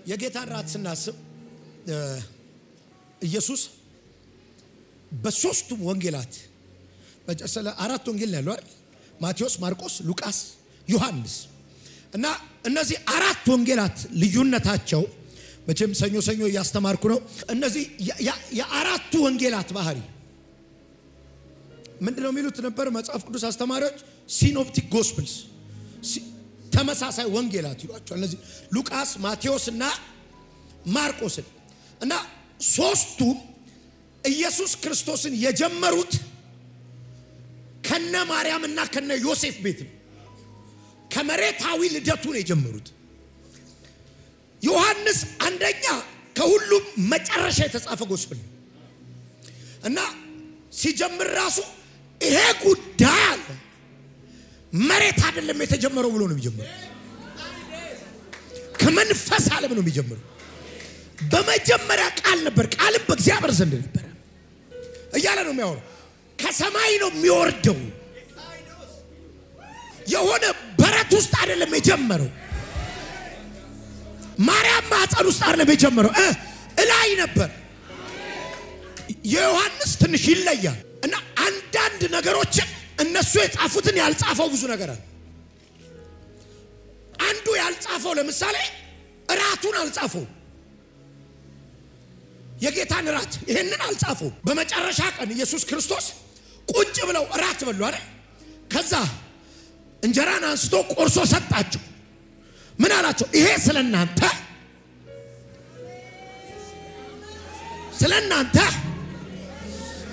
የጌታን ራት ስናስብ ኢየሱስ በሶስቱም ወንጌላት በጨሰለ አራት ወንጌል ነው አይደል? ማቴዎስ፣ ማርቆስ፣ ሉቃስ፣ ዮሐንስ እና እነዚህ አራት ወንጌላት ልዩነታቸው መቼም ሰኞ ያስተማርኩ ነው። እነዚህ የአራቱ ወንጌላት ባህሪ ምንድነው የሚሉት ነበር መጽሐፍ ቅዱስ አስተማሪዎች? ሲኖፕቲክ ጎስፕልስ ተመሳሳይ ወንጌላት ይሏቸዋል። እነዚህ ሉቃስ፣ ማቴዎስ እና ማርቆስ እና ሶስቱ ኢየሱስ ክርስቶስን የጀመሩት ከነ ማርያምና ከነ ዮሴፍ ቤት ከመሬታዊ ልደቱ ነው የጀመሩት። ዮሐንስ አንደኛ ከሁሉም መጨረሻ የተጻፈ ጎስፕል እና ሲጀምር ራሱ ይሄ ጉዳይ መሬት አይደለም የተጀመረው ብሎ ነው የሚጀምረው። ከመንፈስ ዓለም ነው የሚጀምረው። በመጀመሪያ ቃል ነበር፣ ቃልም በእግዚአብሔር ዘንድ ነበር እያለ ነው የሚያወራው። ከሰማይ ነው የሚወርደው። የሆነ በረት ውስጥ አይደለም የጀመረው። ማርያም ማህፀን ውስጥ አይደለም የጀመረው፣ እላይ ነበር። የዮሐንስ ትንሽ ይለያል እና አንዳንድ ነገሮችን እነሱ የጻፉትን ያልጻፈው ብዙ ነገር አለ። አንዱ ያልጻፈው ለምሳሌ ራቱን አልጻፈው። የጌታን ራት ይሄንን አልጻፈው። በመጨረሻ ቀን ኢየሱስ ክርስቶስ ቁጭ ብለው ራት በሉ አይደል? ከዛ እንጀራን አንስቶ ቆርሶ ሰጣቸው። ምን አላቸው? ይሄ ስለናንተ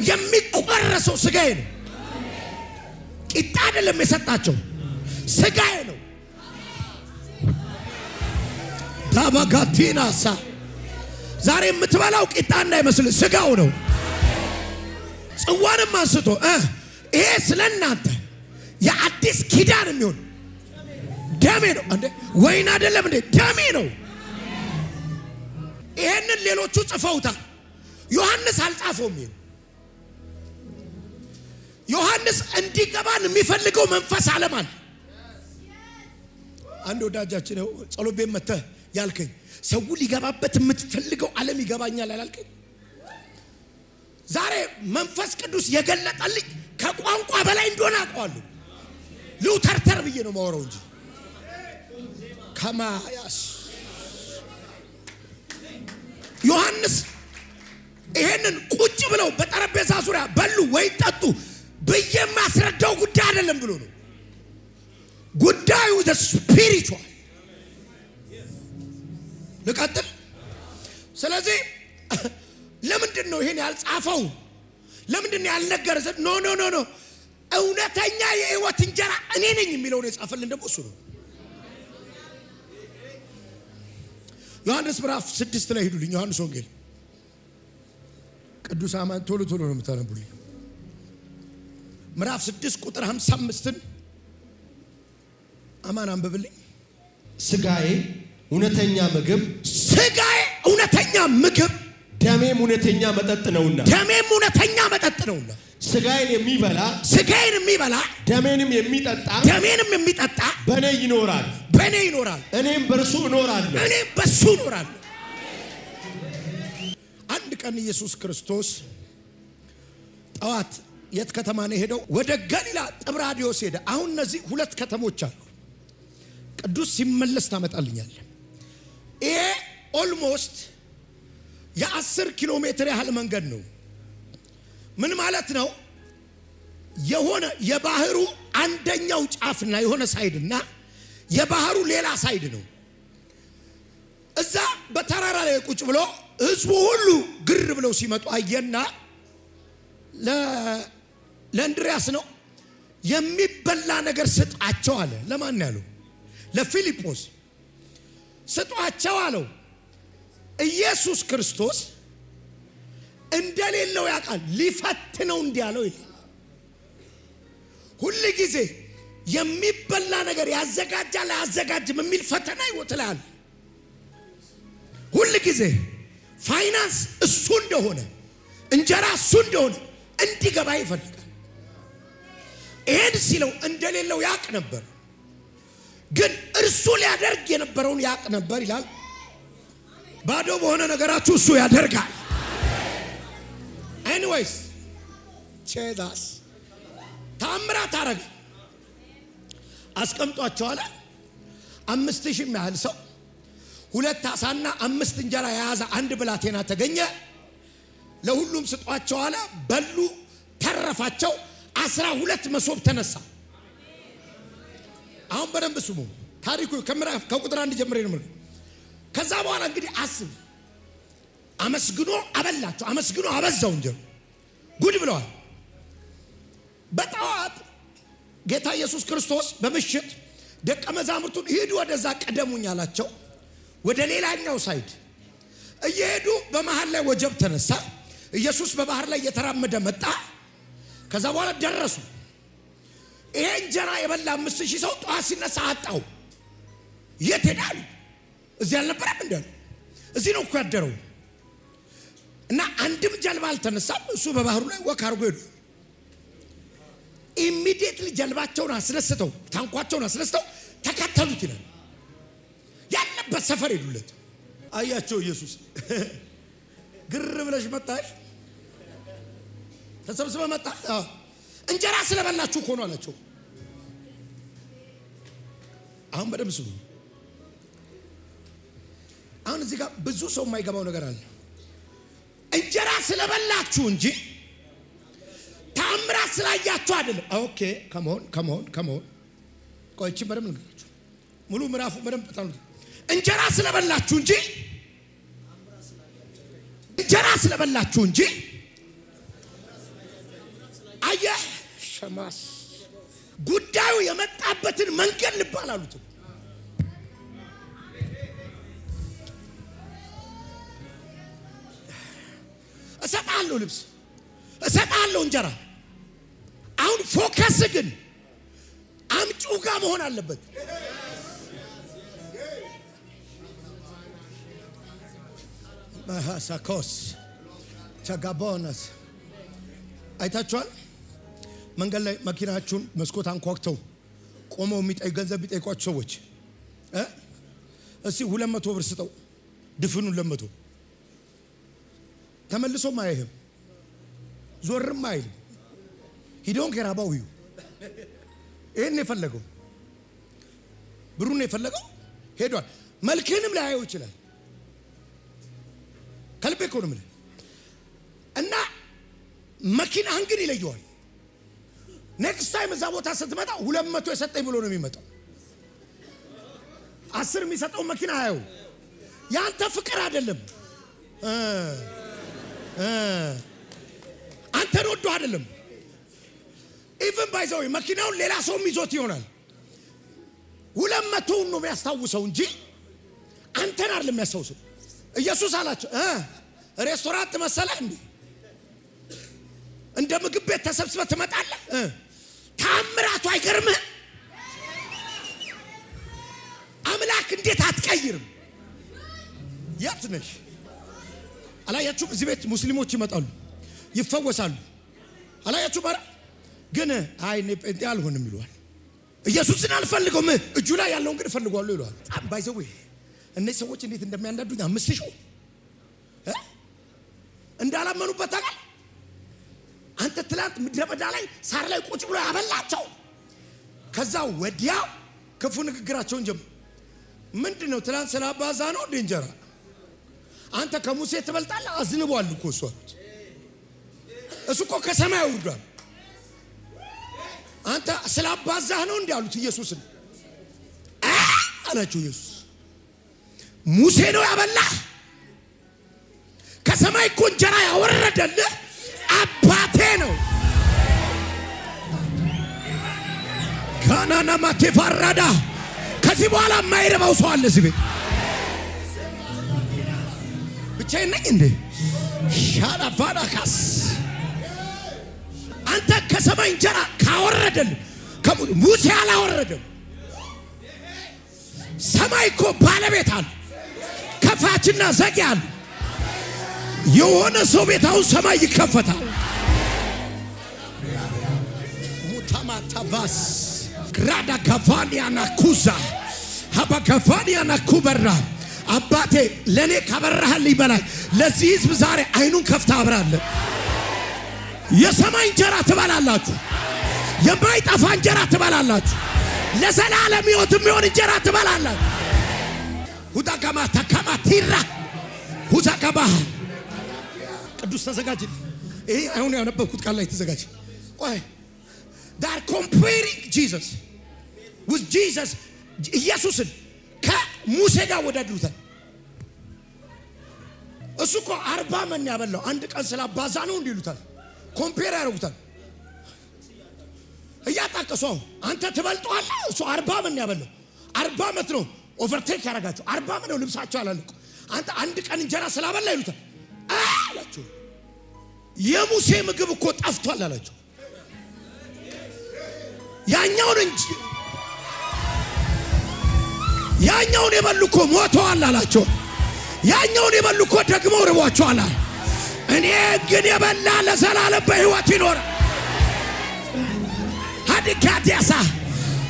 የሚቆረሰው ስጋዬ ነው። ቂጣ አይደለም የሰጣቸው፣ ስጋዬ ነው። ታባጋቲናሳ ዛሬ የምትበላው ቂጣ እንዳይመስል ስጋው ነው። ጽዋንም አንስቶ ይሄ ስለናንተ የአዲስ ኪዳን የሚሆን ደሜ ነው። እንዴ ወይን አይደለም እንዴ? ደሜ ነው። ይሄንን ሌሎቹ ጽፈውታል፣ ዮሐንስ አልጻፈውም። ዮሐንስ እንዲገባን የሚፈልገው መንፈስ ዓለም አለ። አንድ ወዳጃችን ነው ጸሎት ቤት መጥተህ ያልከኝ ሰው ሊገባበት የምትፈልገው ዓለም ይገባኛል አላልከኝ? ዛሬ መንፈስ ቅዱስ የገለጠልኝ ከቋንቋ በላይ እንደሆነ አውቀዋለሁ። ሉተርተር ብዬ ነው ማወራው እንጂ ከማያስ ዮሐንስ ይሄንን ቁጭ ብለው በጠረጴዛ ዙሪያ በሉ ወይ ጠጡ ብዬ ማስረዳው ጉዳይ አይደለም ብሎ ነው። ጉዳዩ ስፒሪቹዋል ልቀጥል። ስለዚህ ለምንድን ነው ይሄን ያልጻፈው? ለምንድን ነው ያልነገረ? ኖ እውነተኛ የህይወት እንጀራ እኔ ነኝ የሚለው ነው የጻፈልን። ደግሞ እሱ ነው። ዮሐንስ ምዕራፍ 6 ላይ ሄዱልኝ። ዮሐንስ ወንጌል ቅዱስ አማን ቶሎ ነው የምታነቡልኝ። ምዕራፍ 6 ቁጥር 55ን አማን አንብብልኝ። ስጋዬ እውነተኛ ምግብ ደሜም እውነተኛ መጠጥ ነውና ስጋዬን የሚበላ ደሜንም የሚጠጣ በኔ ይኖራል እኔም በርሱ እኖራለሁ። አንድ ቀን ኢየሱስ ክርስቶስ ጠዋት የት ከተማ ነው ሄደው? ወደ ገሊላ ጥብራዲዮስ ሄደ። አሁን እነዚህ ሁለት ከተሞች አሉ። ቅዱስ ሲመለስ ታመጣልኛል። ይሄ ኦልሞስት የ10 ኪሎ ሜትር ያህል መንገድ ነው። ምን ማለት ነው? የሆነ የባህሩ አንደኛው ጫፍና የሆነ ሳይድና የባህሩ ሌላ ሳይድ ነው። እዛ በተራራ ላይ ቁጭ ብሎ ህዝቡ ሁሉ ግር ብለው ሲመጡ አየና ለእንድሪያስ ነው የሚበላ ነገር ስጣቸው አለ። ለማን ያለው? ለፊልጶስ ስጧቸው አለው። ኢየሱስ ክርስቶስ እንደሌለው ያውቃል። ሊፈትነው እንዲያለው ይላል። ሁሉ ጊዜ የሚበላ ነገር ያዘጋጃል አያዘጋጅም የሚል ፈተና ይወጣል። ሁሉ ጊዜ ፋይናንስ እሱ እንደሆነ እንጀራ እሱ እንደሆነ እንዲገባ ይፈልጋል። ይሄን ሲለው እንደሌለው ያውቅ ነበር፣ ግን እርሱ ሊያደርግ የነበረውን ያውቅ ነበር ይላል። ባዶ በሆነ ነገራችሁ እሱ ያደርጋል። ኤኒዌይስ ቼዳስ ታምራት አረገ። አስቀምጧቸው አለ 5000 ያህል ሰው 2 ዓሳና 5 እንጀራ የያዘ አንድ ብላቴና ተገኘ። ለሁሉም ስጧቸው አለ። በሉ፣ ተረፋቸው። 12 መሶብ ተነሳ። አሁን በደንብ ስሙ። ታሪኩ ከቁጥር 1 ጀምሬ ነው። ከዛ በኋላ እንግዲህ አስብ። አመስግኖ አበላቸው፣ አመስግኖ አበዛው እንጀራ። ጉድ ብለዋል። በጠዋት ጌታ ኢየሱስ ክርስቶስ በመሸት ደቀ መዛሙርቱን ሂዱ ወደዛ ቀደሙኝ አላቸው። ወደ ሌላኛው ሳይድ እየሄዱ በመሃል ላይ ወጀብ ተነሳ። ኢየሱስ በባህር ላይ እየተራመደ መጣ። ከዛ በኋላ ደረሱ። ይሄ እንጀራ የበላ 5000 ሰው ጧት ሲነሳ አጣው። የት ሄዳል? እዚህ አልነበረም እንዴ? እዚህ ነው እኮ ያደረው። እና አንድም ጀልባ አልተነሳም። እሱ በባህሩ ላይ ወክ አድርጎ ሄዱ። ኢሚዲየትሊ ጀልባቸውን አስነስተው ታንኳቸውን አስነስተው ተከተሉት ይላል። ያለበት ሰፈር ሄዱለት። አያቸው ኢየሱስ ግር ብለሽ መጣሽ፣ ተሰብስበ መጣ። እንጀራ ስለበላችሁ እኮ ነው አላቸው። አሁን በደም ስሙ። አሁን እዚህ ጋር ብዙ ሰው የማይገባው ነገር አለ። እንጀራ ስለበላችሁ እንጂ ታምራት ስላያችሁ አይደለም። ኦኬ ከመሆን ቆይቼ በደም ልንገራችሁ። ሙሉ ምዕራፉ በደም ተጣሉት። እንጀራ ስለበላችሁ እንጂ አየ ሸማስ ጉዳዩ የመጣበትን መንገድ ልባል አሉት። እሰጣለሁ ልብስ፣ እሰጣለሁ እንጀራ። አሁን ፎከስ ግን አምጪው ጋር መሆን አለበት። ማሃሳኮስ ቻጋቦነስ አይታችኋል። መንገድ ላይ መኪናችሁን መስኮት አንኳኩተው ቆመው ገንዘብ ቢጠይቋቸው ሰዎች እስቲ 200 ብር ስጠው ድፍኑን 200 ተመልሶ ማይህም ዞርም አይል ሂዶን ከራባው ይዩ እኔ የፈለገው ብሩን የፈለገው ሄዷል። መልክንም ላይው ይችላል። ከልቤ እኮ ነው ማለት እና መኪናህን ግን ይለየዋል። ኔክስት ታይም እዛ ቦታ ስትመጣ 200 የሰጠኝ ብሎ ነው የሚመጣው። 10 የሚሰጠው መኪና አየው። ያንተ ፍቅር አይደለም። አንተ ወዶ አይደለም። ኢቭን ባይዘው መኪናውን ሌላ ሰው ይዞት ይሆናል። 200 ነው የሚያስታውሰው እንጂ አንተን አይደለም የሚያስታውሰው። ኢየሱስ አላቸው ሬስቶራንት መሰለህ እንዴ? እንደ ምግብ ቤት ተሰብስበህ ትመጣለህ? ታምራቱ አይገርምህ? አምላክ እንዴት አትቀይርም? የት ነሽ? አላያችሁም? እዚህ ቤት ሙስሊሞች ይመጣሉ ይፈወሳሉ። አላያችሁም? አረ ግን አይ እኔ ጴንጤ አልሆንም ይሏል። ኢየሱስን አልፈልገውም እጁ ላይ ያለውን ግን ፈልጓለሁ ይሏል። በጣም ባይዘው እነዚህ ሰዎች እንዴት እንደሚያንዳዱኝ 5000 እንዳላመኑበት ታውቃለህ። አንተ ትላንት ምድረ በዳ ላይ ሳር ላይ ቁጭ ብሎ ያበላቸው። ከዛ ወዲያው ክፉ ንግግራቸውን ጀመሩ። ምንድነው ትላንት ስላባዛ ነው እንደ እንጀራ አንተ ከሙሴ ትበልጣለህ? አዝንቧል እኮ እሱ እኮ ከሰማይ ወርዷል። አንተ ስላባዛህ ነው እንዴ አሉት ኢየሱስን። አላችሁ ኢየሱስ ሙሴ ነው ያበላህ? ከሰማይ እኮ እንጀራ ያወረደልህ አባቴ ነው። ካናና ማቴፋራዳ ከዚህ በኋላ ማይረባው ሰው አለ እዚህ ቤት። ብቻዬን ነኝ እንዴ? ሻላፋዳካስ አንተ ከሰማይ እንጀራ ካወረደልህ ሙሴ አላወረደም። ሰማይ እኮ ባለቤት አለ፣ ከፋችና ዘጊ አለ። የሆነ ሰው ቤት አሁን ሰማይ ይከፈታል። ሙታማታባስ ግራዳ ካፋኒያና ኩዛ ሀባ ካፋኒያና ኩበራ አባቴ ለኔ ካበራህልኝ በላይ ለዚህ ህዝብ ዛሬ አይኑን ከፍታ አብራለሁ። የሰማይ እንጀራ ትበላላችሁ። የማይጠፋ እንጀራ ትበላላችሁ። ለዘላለም ሕይወት የሚሆን እንጀራ ትበላላችሁ። ሁዳጋማ ተካማ ቲራ ሁዳጋባ ቅዱስ ተዘጋጅ። ይሄ አሁን ያነበብኩት ቃል ላይ ተዘጋጅ። ቆይ they are comparing Jesus with Jesus. ኢየሱስን ከሙሴ ጋር ወዳድሩታል። እሱ እኮ 40 ዓመት ያበላው አንድ ቀን ስላባዛ ነው እንዲሉታል። ኮምፔር ያደርጉታል። እያጣቀሱ አንተ ትበልጠዋለህ። እሱ 40 ዓመት ያበላው 40 ዓመት ነው ኦቨርቴክ ያደርጋቸው። 40 ዓመት ነው ልብሳቸው አላለቁ። አንተ አንድ ቀን እንጀራ ስላበላ ይሉታል አላቸው። የሙሴ ምግብ እኮ ጠፍቷል አላቸው። ያኛውን የበሉ እኮ ሞተዋል አላቸው። ያኛውን የበሉ እኮ ደግሞ ርቧቸዋል። እኔ ግን የበላ ለዘላለም በሕይወት ይኖራል። ሀዲካዲያሳ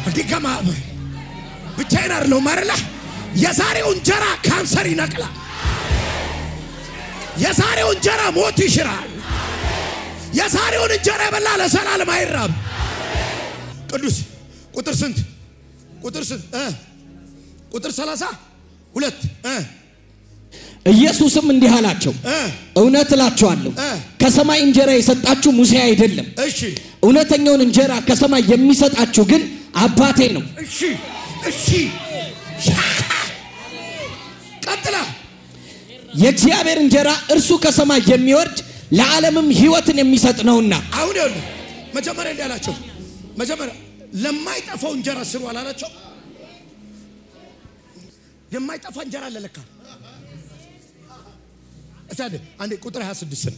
ሀዲካማ ብቻዬን አይደለሁም አይደለ? የዛሬው እንጀራ ካንሰር ይነቅላል። የዛሬው እንጀራ ሞት ይሽራል። የዛሬውን እንጀራ የበላ ለዘላለም አይራብ። ቅዱስ ቁጥር ስንት? ቁጥር 32 ኢየሱስም እንዲህ አላቸው፣ እውነት እላችኋለሁ ከሰማይ እንጀራ የሰጣችሁ ሙሴ አይደለም። እሺ እውነተኛውን እንጀራ ከሰማይ የሚሰጣችሁ ግን አባቴ ነው። እሺ ቀጥላ የእግዚአብሔር እንጀራ እርሱ ከሰማይ የሚወርድ ለዓለምም ሕይወትን የሚሰጥ ነውና። አሁን ይኸውልህ መጀመሪያ እንዲህ አላቸው። መጀመሪያ ለማይጠፋው እንጀራ ስሩ አላላቸው? የማይጠፋ እንጀራ ለለካ እታደ አንዴ ቁጥር 26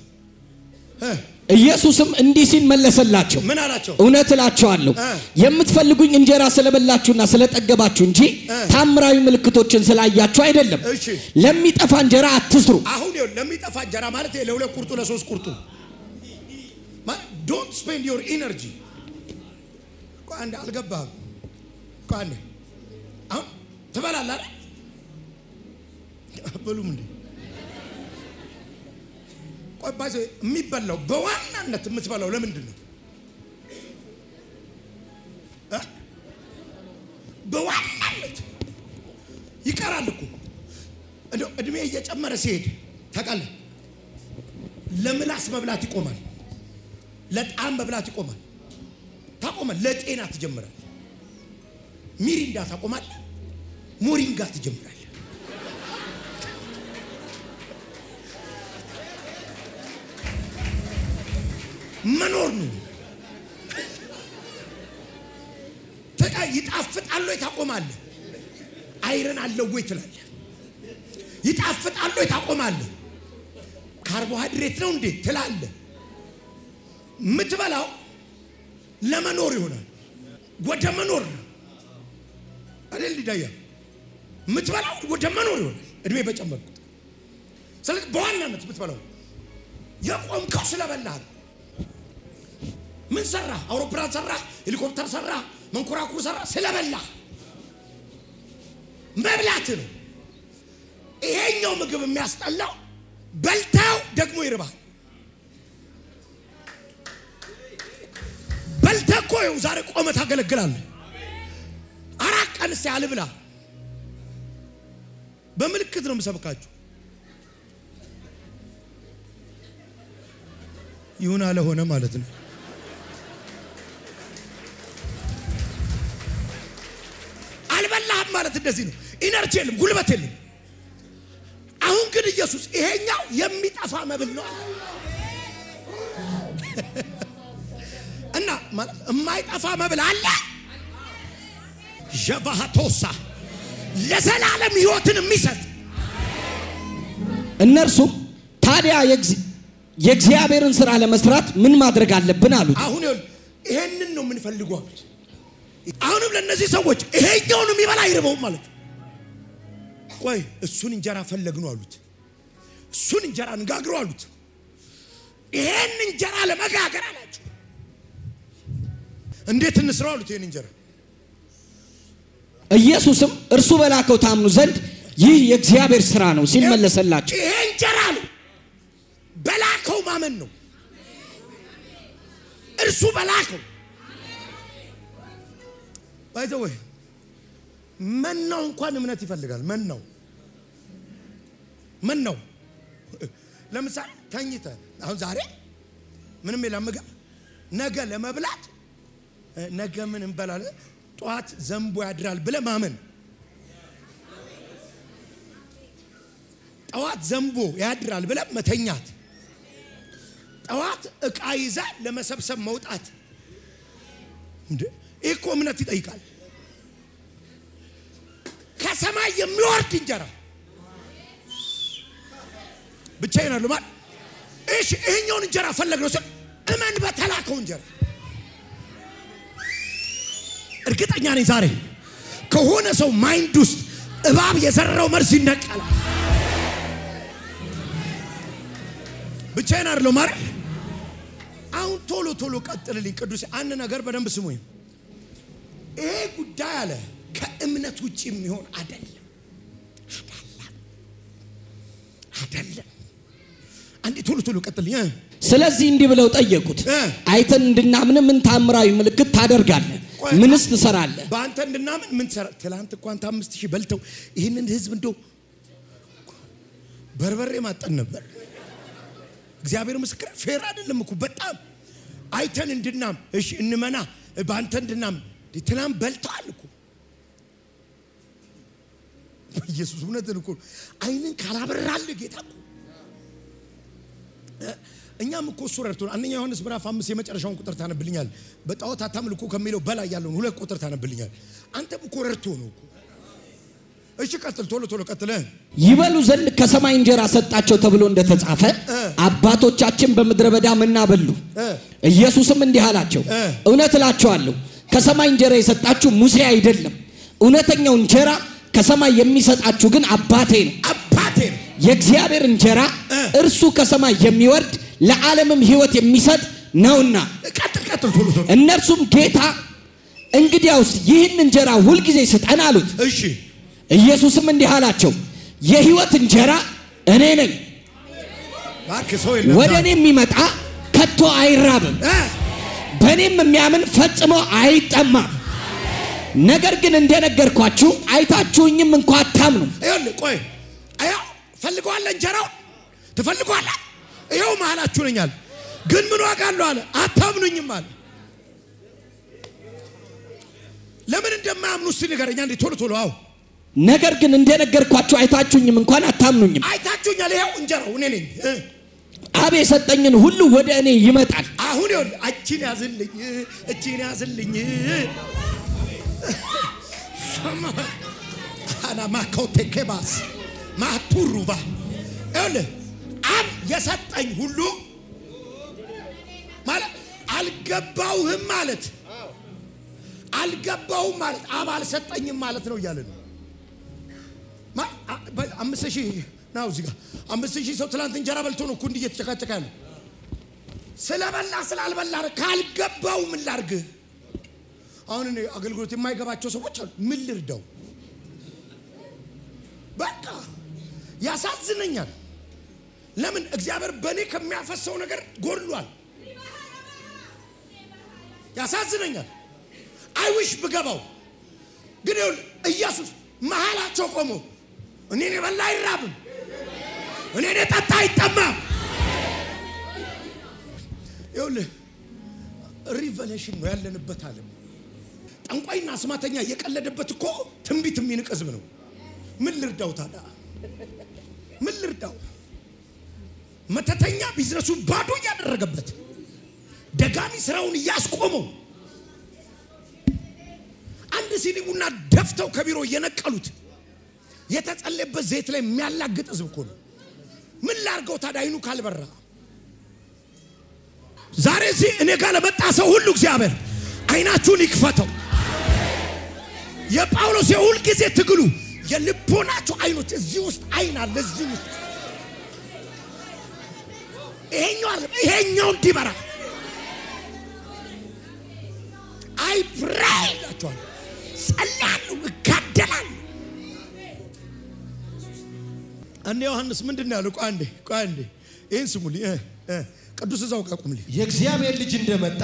ኢየሱስም እንዲህ ሲል መለሰላቸው፣ ምን አላቸው? እውነት እላችኋለሁ የምትፈልጉኝ እንጀራ ስለበላችሁና ስለጠገባችሁ እንጂ ታምራዊ ምልክቶችን ስላያችሁ አይደለም። ለሚጠፋ እንጀራ አትስሩ። አሁን ይኸውልህ ለሚጠፋ እንጀራ ማለት ለሁለት ቁርጡ ለሶስት ቁርጡ don't spend your energy። አንድ አልገባህም። አንዴ አሁን ትበላለህ አይደል? በሉም እንዴ ቆይ ባዜ የሚበላው በዋናነት የምትበላው ለምንድን ነው? በዋናነት ይቀራል እኮ እንደው እድሜ እየጨመረ ሲሄድ ታውቃለህ፣ ለምላስ መብላት ይቆማል፣ ለጣም መብላት ይቆማል። ታቆማል፣ ለጤና ትጀምራለህ። ሚሪንዳ ታቆማለህ፣ ሞሪንጋ ትጀምራለህ። መኖር ነው። ይጣፍጣል ወይ ታቆማለህ። አይረን አለው ወይ ትላለህ። ይጣፍጣል ወይ ታቆማለህ። ካርቦሃይድሬት ነው እንዴ ትላለህ። ምትበላው ለመኖር ይሆናል፣ ወደ መኖር አይደል? ዲዳያ ምትበላው ወደ መኖር ይሆናል እድሜ በጨመርኩት። ስለዚህ በዋናነት ምትበላው የቆምከው ስለበላህ። ምን ሰራ? አውሮፕላን ሰራ፣ ሄሊኮፕተር ሰራ፣ መንኮራኩር ሰራ፣ ስለበላህ መብላት ነው። ይሄኛው ምግብ የሚያስጠላው በልታው ደግሞ ይርባል። በልተኮ ይው ዛሬ ቆመ ታገለግላለህ። አራት ቀን ሲያልብላ በምልክት ነው የምሰብካችሁ። ይሁን አለ ሆነ ማለት ነው። አልበላህም ማለት እንደዚህ ነው። ኢነርጂ የለም፣ ጉልበት የለም። አሁን ግን ኢየሱስ ይሄኛው የሚጠፋ መብል ነው እና ማለት የማይጠፋ መብል አለ። ጀባሃቶሳ ለዘላለም ሕይወትን የሚሰጥ እነርሱ ታዲያ የእግዚአብሔርን ሥራ ለመስራት ምን ማድረግ አለብን አሉት። አሁን ይሄንን ነው የምንፈልገው አሉት። አሁንም ለነዚህ ሰዎች ይሄኛውን የሚበላ ይርበው ማለት ነው። ቆይ እሱን እንጀራ ፈለግነው አሉት። እሱን እንጀራ እንጋግረው አሉት። ይሄን እንጀራ ለመጋገር አላቸው። እንዴት እንስራው አሉት። ይሄን እንጀራ ኢየሱስም እርሱ በላከው ታምኑ ዘንድ ይህ የእግዚአብሔር ሥራ ነው ሲል መለሰላቸው። ይሄ እንጀራ ነው በላከው ማመን ነው እርሱ በላከው ባይዘው መናው እንኳን እምነት ይፈልጋል መናው ለምሳሌ ተኝተ አሁን ዛሬ ምንም የለምገብ ነገ ለመብላት ነገ ምን እንበላለን ጧት ዘንቦ ያድራል ብለ ማመን ጧት ዘንቦ ያድራል ብለ መተኛት ጧት ዕቃ ይዛ ለመሰብሰብ መውጣት እንዴ እኮ እምነት ይጠይቃል ከሰማይ የሚወርድ እንጀራ ብቻዬን አይደለም ማለት እሺ ይሄኛውን እንጀራ ፈለግነው ሰው እመን በተላከው እንጀራ እርግጠኛ ነኝ ዛሬ ከሆነ ሰው ማይንድ ውስጥ እባብ የዘራው መርዝ ይነቀላል ብቻዬን አይደለም ማለት አሁን ቶሎ ቀጥልልኝ ቅዱስ አንድ ነገር በደንብ ስሙኝ ይሄ ጉዳይ አለ ከእምነት ውጪ የሚሆን አይደለም አንዴ ቶሎ ቀጥልኝ ስለዚህ እንዲህ ብለው ጠየቁት አይተን እንድናምን ምን ታምራዊ ምልክት ታደርጋለህ ምንስ ትሰራለህ በአንተ እንድናምን ምን ትሰራ ትላንት እንኳን 5000 በልተው ይሄንን ህዝብ እንደው በርበሬ ማጠን ነበር እግዚአብሔር ምስክር ፌር አይደለም እኮ በጣም አይተን እንድናም እሺ እንመና በአንተ እንድናም ትላንት በልተዋል እኮ ኢየሱስ እውነትን እኮ አይንን ካላበራል ጌታ እኛም እኮ ሱረቱን አንደኛ ዮሐንስ ምዕራፍ 5 የመጨረሻውን ቁጥር ታነብልኛል በጣዖት አታምልኩ ከሚለው በላይ ያለውን ሁለት ቁጥር ታነብልኛል አንተም እኮ ረድቶ ነው እኮ እሺ ቀጥል ቶሎ ቀጥለ ይበሉ ዘንድ ከሰማይ እንጀራ ሰጣቸው ተብሎ እንደተጻፈ አባቶቻችን በመድረ በዳ መና በሉ ኢየሱስም እንዲህ አላቸው እውነት እላችኋለሁ ከሰማይ እንጀራ የሰጣችሁ ሙሴ አይደለም እውነተኛው እንጀራ ከሰማይ የሚሰጣችሁ ግን አባቴ ነው የእግዚአብሔር እንጀራ እርሱ ከሰማይ የሚወርድ ለዓለምም ሕይወት የሚሰጥ ነውና ቀጥል ቶሎ እነርሱም ጌታ እንግዲያውስ ይህን እንጀራ ሁሉ ጊዜ ስጠን አሉት እሺ ኢየሱስም እንዲህ አላቸው የሕይወት እንጀራ እኔ ነኝ ወደኔ የሚመጣ ከቶ አይራብም በእኔም የሚያምን ፈጽሞ አይጠማም ነገር ግን እንደነገርኳችሁ አይታችሁኝም እንኳን አታምኑ ቆይ አያ ፈልጓል እንጀራው ትፈልጓል ይሄው ማላችሁ ነኛል ግን ምን ዋጋ አለው አለ አታምኑኝም አለ ለምን እንደማያምኑ እስቲ ንገረኛ እንዴ ቶሎ አው ነገር ግን እንደነገርኳችሁ አይታችሁኝም እንኳን አታምኑኝም አይታችሁኛል ይሄው እንጀራው እኔ ነኝ አብ የሰጠኝን ሁሉ ወደ እኔ ይመጣል አሁን ይሁን እቺን ያዝልኝ አና ማኮቴ ከባስ ማቱሩባ እለ አብ የሰጠኝ ሁሉ ማለት አልገባውህም ማለት አብ አልሰጠኝም ማለት ነው ይያለ ነው 5000 ናው እዚህ ጋር 5000 ሰው ትላንት እንጀራ በልቶ ነው ኩንድ እየተጨቃጨቀ ያለው ስለበላ ስላልበላ ካልገባው ምን ላርግ አሁን እኔ አገልግሎት የማይገባቸው ሰዎች አሉ ምን ልርዳው በቃ ያሳዝነኛል ለምን እግዚአብሔር በኔ ከሚያፈሰው ነገር ጎድሏል ያሳዝነኛል አይዊሽ ብገባው ግን ኢየሱስ መሃላቸው ቆሞ እኔን የበላ አይራብም እኔን የጠጣ አይጠማም ይኸውልህ ሪቨሌሽን ነው ያለንበት ዓለም ጠንቋይና አስማተኛ የቀለደበት እኮ ትንቢት የሚንቅ ህዝብ ነው ምን ልርዳው ታዲያ ምን ልርዳው መተተኛ ቢዝነሱን ባዶ ያደረገበት ደጋሚ ስራውን ያስቆመው አንድ ሲሊቡና ደፍተው ከቢሮ የነቀሉት የተጸለየበት ዘይት ላይ የሚያላግጥ ህዝብ እኮ ነው ምን ላርገው ታዲያ አይኑ ካልበራ ዛሬ እዚህ እኔ ጋር ለመጣ ሰው ሁሉ እግዚአብሔር አይናችሁን ይክፈተው የጳውሎስ የሁል ጊዜ ትግሉ የልቦናችሁ አይኖች እዚህ ውስጥ አይን አለ እዚህ ውስጥ ይሄኛው እንዲበራ አይ ፕሬይ ላችኋል ጸልያለሁ እጋደላለሁ አንዴ ዮሐንስ ምንድነው ያለው? ቆይ አንዴ ይሄን ስሙልኝ። ቅዱስ እዛው ቃቁምልኝ። የእግዚአብሔር ልጅ እንደመጣ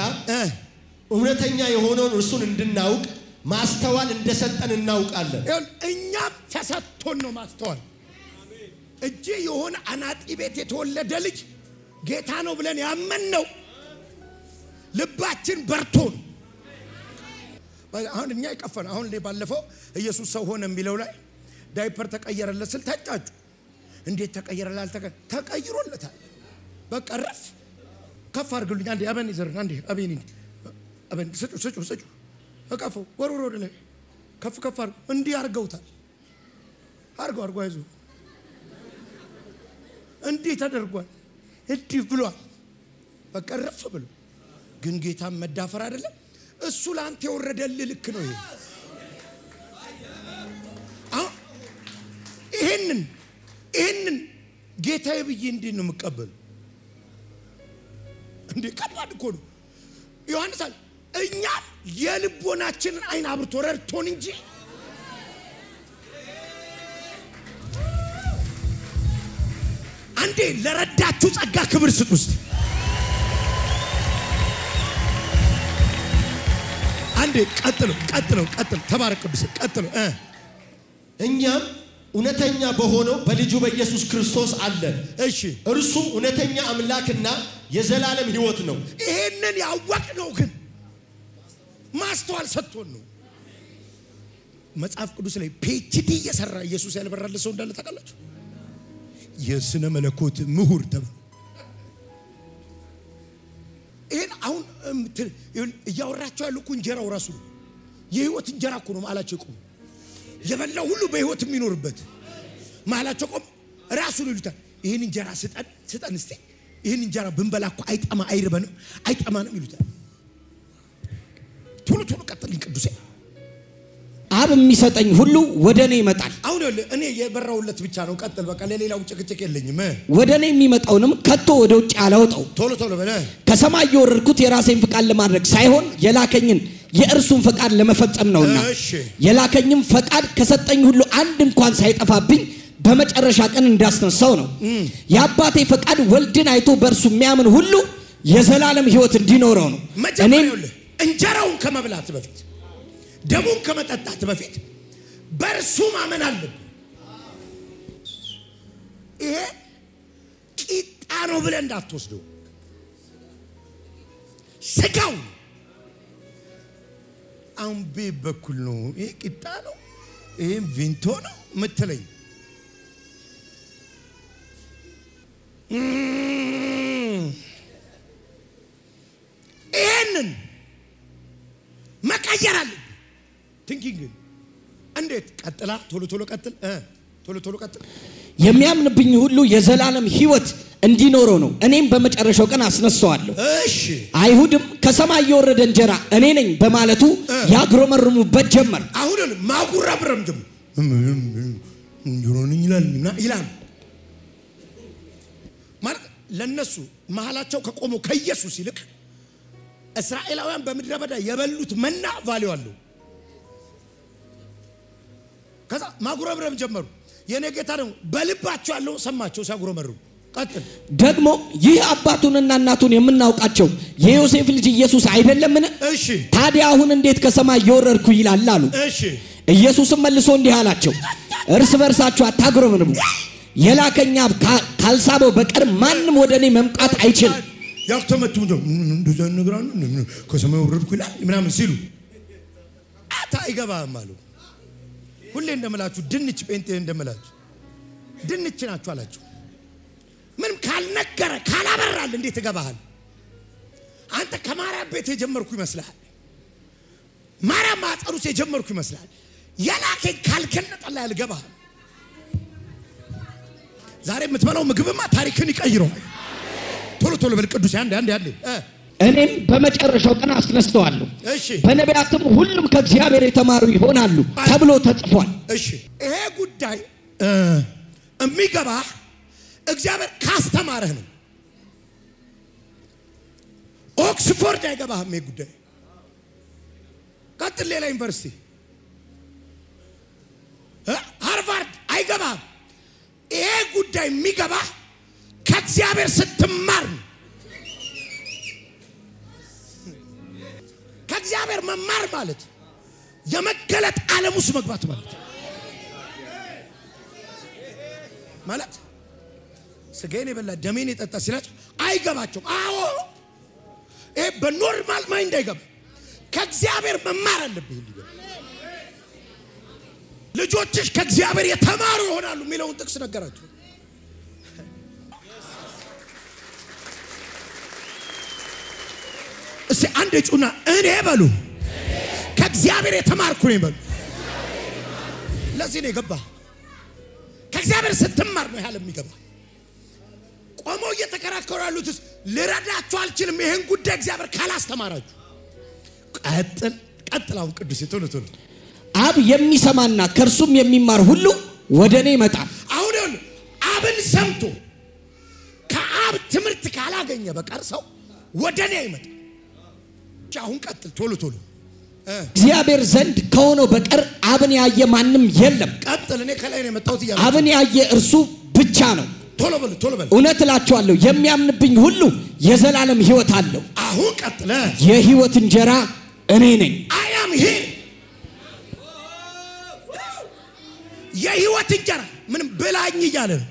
እውነተኛ የሆነውን እርሱን እንድናውቅ ማስተዋል እንደሰጠን እናውቃለን። እኛም ተሰጥቶን ነው ማስተዋል። እጄ የሆነ አናጢ ቤት የተወለደ ልጅ ጌታ ነው ብለን ያመንነው ልባችን በርቶን አሁን እኛ ይቀፈን። አሁን ባለፈው ኢየሱስ ሰው ሆነ የሚለው ላይ ዳይፐር ተቀየረለት ስል ተጫጩ። እንዴት ተቀየረላል? ተቀይሮለታል። በቃ ረፍ ከፍ አድርጉልኝ። አንዴ አበን ይዘርን አንዴ አበን ስጩ አቀፉ ወርወር ወደ ላይ ከፍ አድርጉ። እንዲህ አድርገውታል። አድርጉ አይዞ እንዲህ ተደርጓል። እንዲህ ብሏል። በቃ ረፍ ብሎ ግን ጌታን መዳፈር አይደለም። እሱ ላንተ የወረደልህ ልክ ነው። ይሄንን ጌታዬ ብዬ እንዴት ነው የምቀበል? እንዴ ከባድ እኮ ነው። ዮሐንስ አለ እኛ የልቦናችንን አይን አብርቶ ረድቶን እንጂ አንዴ ለረዳችሁ ጸጋ ክብር ስጡ እስቲ። አንዴ ቀጥሎ ተባረክ ቅዱስ ቀጥሎ እኛም እውነተኛ በሆነው በልጁ በኢየሱስ ክርስቶስ አለን። እሺ እርሱ እውነተኛ አምላክና የዘላለም ሕይወት ነው። ይሄንን ያወቅነው ግን ማስተዋል ሰጥቶን ነው። መጽሐፍ ቅዱስ ላይ ፒኤችዲ እየሰራ ኢየሱስ ያልበራል ሰው እንዳለ ታውቃላችሁ? የስነ መለኮት ምሁር ተባለ። ይሄን አሁን እያወራቸው ያለው እንጀራው ራሱ የህይወት እንጀራ እኮ ነው ማላቸው ቆም የበላው ሁሉ በህይወት የሚኖርበት ማላቸው ቆም ራሱ ነው ይሉታል። ይሄን እንጀራ ስጠን እስቲ ይሄን እንጀራ ብንበላ እኮ አይጠማንም ይሉታል። ቶሎ ቀጥልኝ ቅዱሴ። አብ የሚሰጠኝ ሁሉ ወደኔ ይመጣል። አሁን እኔ የበራውለት ብቻ ነው። ቀጥል በቃ ለሌላው ጭቅጭቅ የለኝም። ወደኔ የሚመጣውንም ከቶ ወደ ውጭ አላወጣው። ቶሎ በለ ከሰማይ የወረድኩት የራሴን ፍቃድ ለማድረግ ሳይሆን የላከኝን የእርሱን ፍቃድ ለመፈጸም ነውና የላከኝም ፍቃድ ከሰጠኝ ሁሉ አንድ እንኳን ሳይጠፋብኝ በመጨረሻ ቀን እንዳስነሳው ነው። የአባቴ ፍቃድ ወልድን አይቶ በእርሱ የሚያምን ሁሉ የዘላለም ሕይወት እንዲኖረው ነው። እኔም እንጀራውን ከመብላት በፊት ደሙን ከመጠጣት በፊት በእርሱ ማመን አለብን። ይሄ ቂጣ ነው ብለን እንዳትወስደው። ስጋው አንቤ በኩል ነው። ይሄ ቂጣ ነው፣ ይሄም ቪንቶ ነው ምትለኝ ይሄንን መቀየር አለብን። ቲንኪንግ እንዴት ቀጥላ ቶሎ ቀጥል። የሚያምንብኝ ሁሉ የዘላለም ሕይወት እንዲኖረው ነው። እኔም በመጨረሻው ቀን አስነሳዋለሁ። እሺ አይሁድም ከሰማይ የወረደ እንጀራ እኔ ነኝ በማለቱ ያግሮመርሙበት ጀመር። አሁን ማጉረምረም ጀመር። እንጆሮን ይላል ማለት ለነሱ መሐላቸው ከቆመው ከኢየሱስ ይልቅ እስራኤላውያን በምድረ በዳ የበሉት መና ቫልዩ አለው። ከዛ ማጉረምረም ጀመሩ። የኔ ጌታ ነው በልባቸው ያለው ሰማቸው ሲያጉረመርሙ። ቀጥል ደግሞ ይህ አባቱንና እናቱን የምናውቃቸው የዮሴፍ ልጅ ኢየሱስ አይደለምን? እሺ ታዲያ አሁን እንዴት ከሰማይ የወረድኩ ይላል አሉ። እሺ ኢየሱስም መልሶ እንዲህ አላቸው፣ እርስ በርሳችሁ አታጉረምርሙ። የላከኝ አብ ካልሳበው በቀር ማንም ወደኔ መምጣት አይችልም። ያክተመቱ እንደዛ ነገራን ከሰማይ ወረድኩ ይላል ምናምን ሲሉ አይገባም አሉ። ሁሌ እንደምላችሁ ድንች ጴንጤ እንደምላችሁ ድንች ናችሁ አላችሁ። ምንም ካልነገረ ካላበራል እንዴት ይገባሃል? አንተ ከማርያም ቤት የጀመርኩ ይመስልሃል? ማርያም ማጠሩስ የጀመርኩ ይመስልሃል? የላከኝ ካልከነጠላ ያልገባሃል። ዛሬ የምትበላው ምግብማ ታሪክን ይቀይረዋል። ቶሎ በል ቅዱስ አንዴ እኔም በመጨረሻው ቀን አስነስተዋለሁ። እሺ በነቢያትም ሁሉም ከእግዚአብሔር የተማሩ ይሆናሉ ተብሎ ተጽፏል። እሺ ይሄ ጉዳይ የሚገባ እግዚአብሔር ካስተማረህ ነው። ኦክስፎርድ አይገባህም ይሄ ጉዳይ። ቀጥል ሌላ ዩኒቨርሲቲ ሃርቫርድ አይገባህም። ይሄ ጉዳይ የሚገባ ከእግዚአብሔር ስትማር ከእግዚአብሔር መማር ማለት የመገለጥ ዓለም ውስጥ መግባት ማለት ስጋዬን የበላ ደሜን የጠጣ ሲላችሁ አይገባቸውም። አዎ ይሄ በኖርማል ማይንድ አይገባ ከእግዚአብሔር መማር አለብህ። ልጆችሽ ከእግዚአብሔር የተማሩ ይሆናሉ የሚለውን ጥቅስ ነገራችሁ። እስቲ አንድ ጩና እኔ በሉ ከእግዚአብሔር የተማርኩ ነኝ በሉ። ለዚህ ነው የገባ ከእግዚአብሔር ስትማር ነው ያለ የሚገባ። ቆመው እየተከራከሩ ያሉትስ ልረዳችሁ አልችልም ይሄን ጉዳይ እግዚአብሔር ካላስተማራችሁ። ቀጥላውን ቅዱስ ቶሎ አብ የሚሰማና ከርሱም የሚማር ሁሉ ወደኔ ይመጣል። አሁን አብን ሰምቶ ከአብ ትምህርት ካላገኘ በቀር ሰው ወደኔ አይመጣም። አሁን ቀጥል ቶሎ እግዚአብሔር ዘንድ ከሆነው በቀር አብን ያየ ማንም የለም። ቀጥል እኔ ከላይ ነው የመጣሁት ይላል። አብን ያየ እርሱ ብቻ ነው። ቶሎ በል እውነት እላችኋለሁ የሚያምንብኝ ሁሉ የዘላለም ሕይወት አለው። አሁን ቀጥለ የሕይወት እንጀራ እኔ ነኝ። I am here የሕይወት እንጀራ ምን ብላኝ እያለ ነው።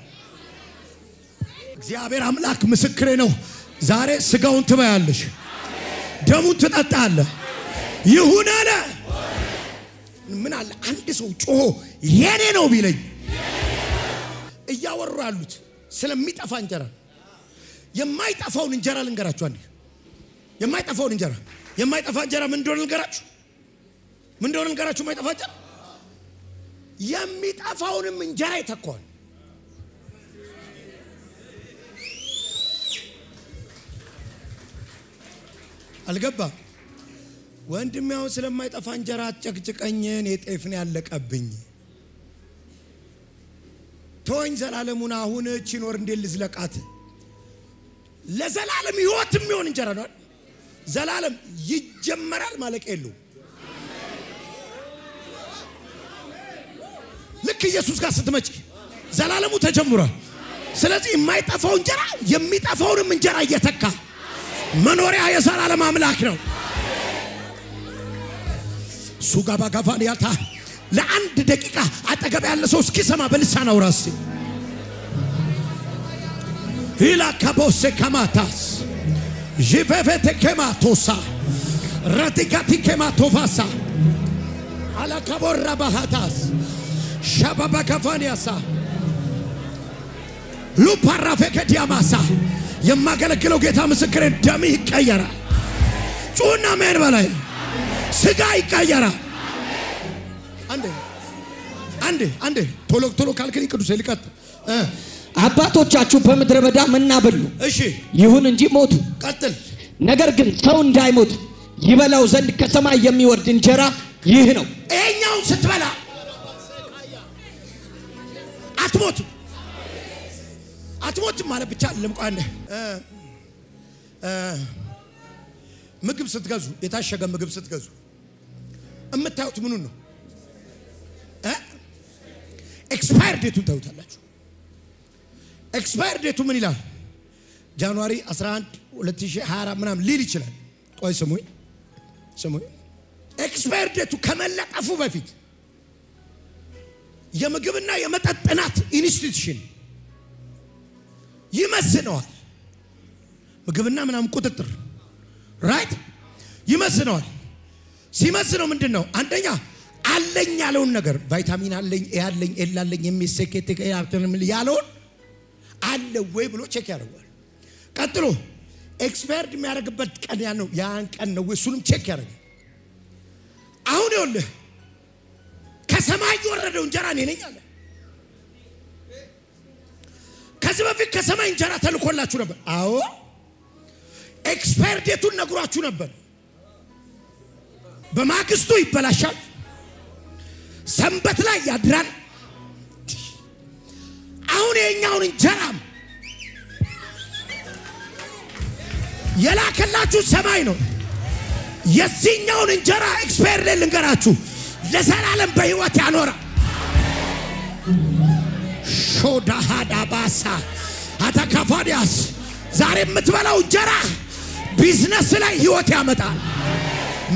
እግዚአብሔር አምላክ ምስክሬ ነው። ዛሬ ስጋውን ትበያለሽ ደሙን ትጠጣለህ። ይሁን አለ። ምን አለ አንድ ሰው ጮሆ የኔ ነው ቢለኝ እያወሩ ያሉት ስለሚጠፋ እንጀራ የማይጠፋውን እንጀራ ልንገራችሁ። አንዴ የማይጠፋውን እንጀራ የማይጠፋ እንጀራ ምን እንደሆነ ልንገራችሁ። የማይጠፋ እንጀራ የሚጠፋውንም እንጀራ ይተካዋል። አልገባ ወንድሜው ስለማይጠፋ እንጀራ አጨቅጭቀኝን የጤፍን ያለቀብኝ ተወኝ ዘላለሙን አሁን እቺኖር እንደ ልዝለቃት ለዘላለም ሕይወት የሚሆን እንጀራ ነው። ዘላለም ይጀመራል ማለቅ የለው። ልክ ኢየሱስ ጋር ስትመጪ ዘላለሙ ተጀምሯል። ስለዚህ የማይጠፋው እንጀራ የሚጠፋውንም እንጀራ እየተካ መኖሪያ የዘላለም አምላክ ነው። ሱጋ ባጋፋን ያታ ለአንድ ደቂቃ አጠገብ ያለ ሰው እስኪሰማ በልሳን አውራስ ኢላ ካቦሴ ካማታስ ጂቬቬቴ ከማቶሳ ራቲካቲ ከማቶፋሳ አላ ካቦራ ባሃታስ ሻባባ ካፋኒያሳ ሉፓራፌ ከዲያማሳ የማገለግለው ጌታ ምስክሬ ደም ይቀየራል። ጩና ሜን በላይ ስጋ ይቀየራል። አንዴ ቶሎ ካልከኝ ቅዱስ ይልቀጥ አባቶቻችሁ በምድረ በዳ መና በሉ። እሺ ይሁን እንጂ ሞቱ። ቀጥል። ነገር ግን ሰው እንዳይሞት ይበላው ዘንድ ከሰማይ የሚወርድ እንጀራ ይህ ነው። እኛውን ስትበላ አትሞትም ማለት ብቻ አይደለም። ቆይ ምግብ ስትገዙ የታሸገ ምግብ ስትገዙ እምታዩት ምኑን ነው? ኤክስፓየር ዴቱን ታዩታላችሁ። ኤክስፓየር ዴቱ ምን ይላል? ጃንዋሪ 11 2024 ምናምን ሊል ይችላል። ቆይ ስሙኝ። ኤክስፓየር ዴቱ ከመለጠፉ በፊት የምግብና የመጠጥ ጥናት ኢንስቲትዩሽን ይመስነዋል። ምግብና ምናምን ቁጥጥር ራይት ይመስነዋል። ሲመስነው ምንድነው? አንደኛ አለኝ ያለውን ነገር ቫይታሚን አለኝ ያለኝ ኤላለኝ የሚሰከቴ ያለውን አለ ወይ ብሎ ቼክ ያደርጋል። ቀጥሎ ኤክስፓየርድ የሚያደርግበት ቀን ያን ቀን ነው እሱንም ቼክ ያደርጋል። አሁን ይኸውልህ ከሰማይ የወረደው እንጀራ እኔ ነኝ አለ። ከዚህ በፊት ከሰማይ እንጀራ ተልኮላችሁ ነበር። አዎ ኤክስፓየር ዴቱን ነግሯችሁ ነበር። በማግስቱ ይበላሻል፣ ሰንበት ላይ ያድራል። አሁን የኛውን እንጀራ የላከላችሁ ሰማይ ነው። የዚህኛውን እንጀራ ኤክስፓየር ዴት ልንገራችሁ ለዘላለም በሕይወት ያኖራ ሾዳሃዳባሳ አታካፋዲያስ ዛሬ የምትበላው እንጀራ ቢዝነስ ላይ ህይወት ያመጣል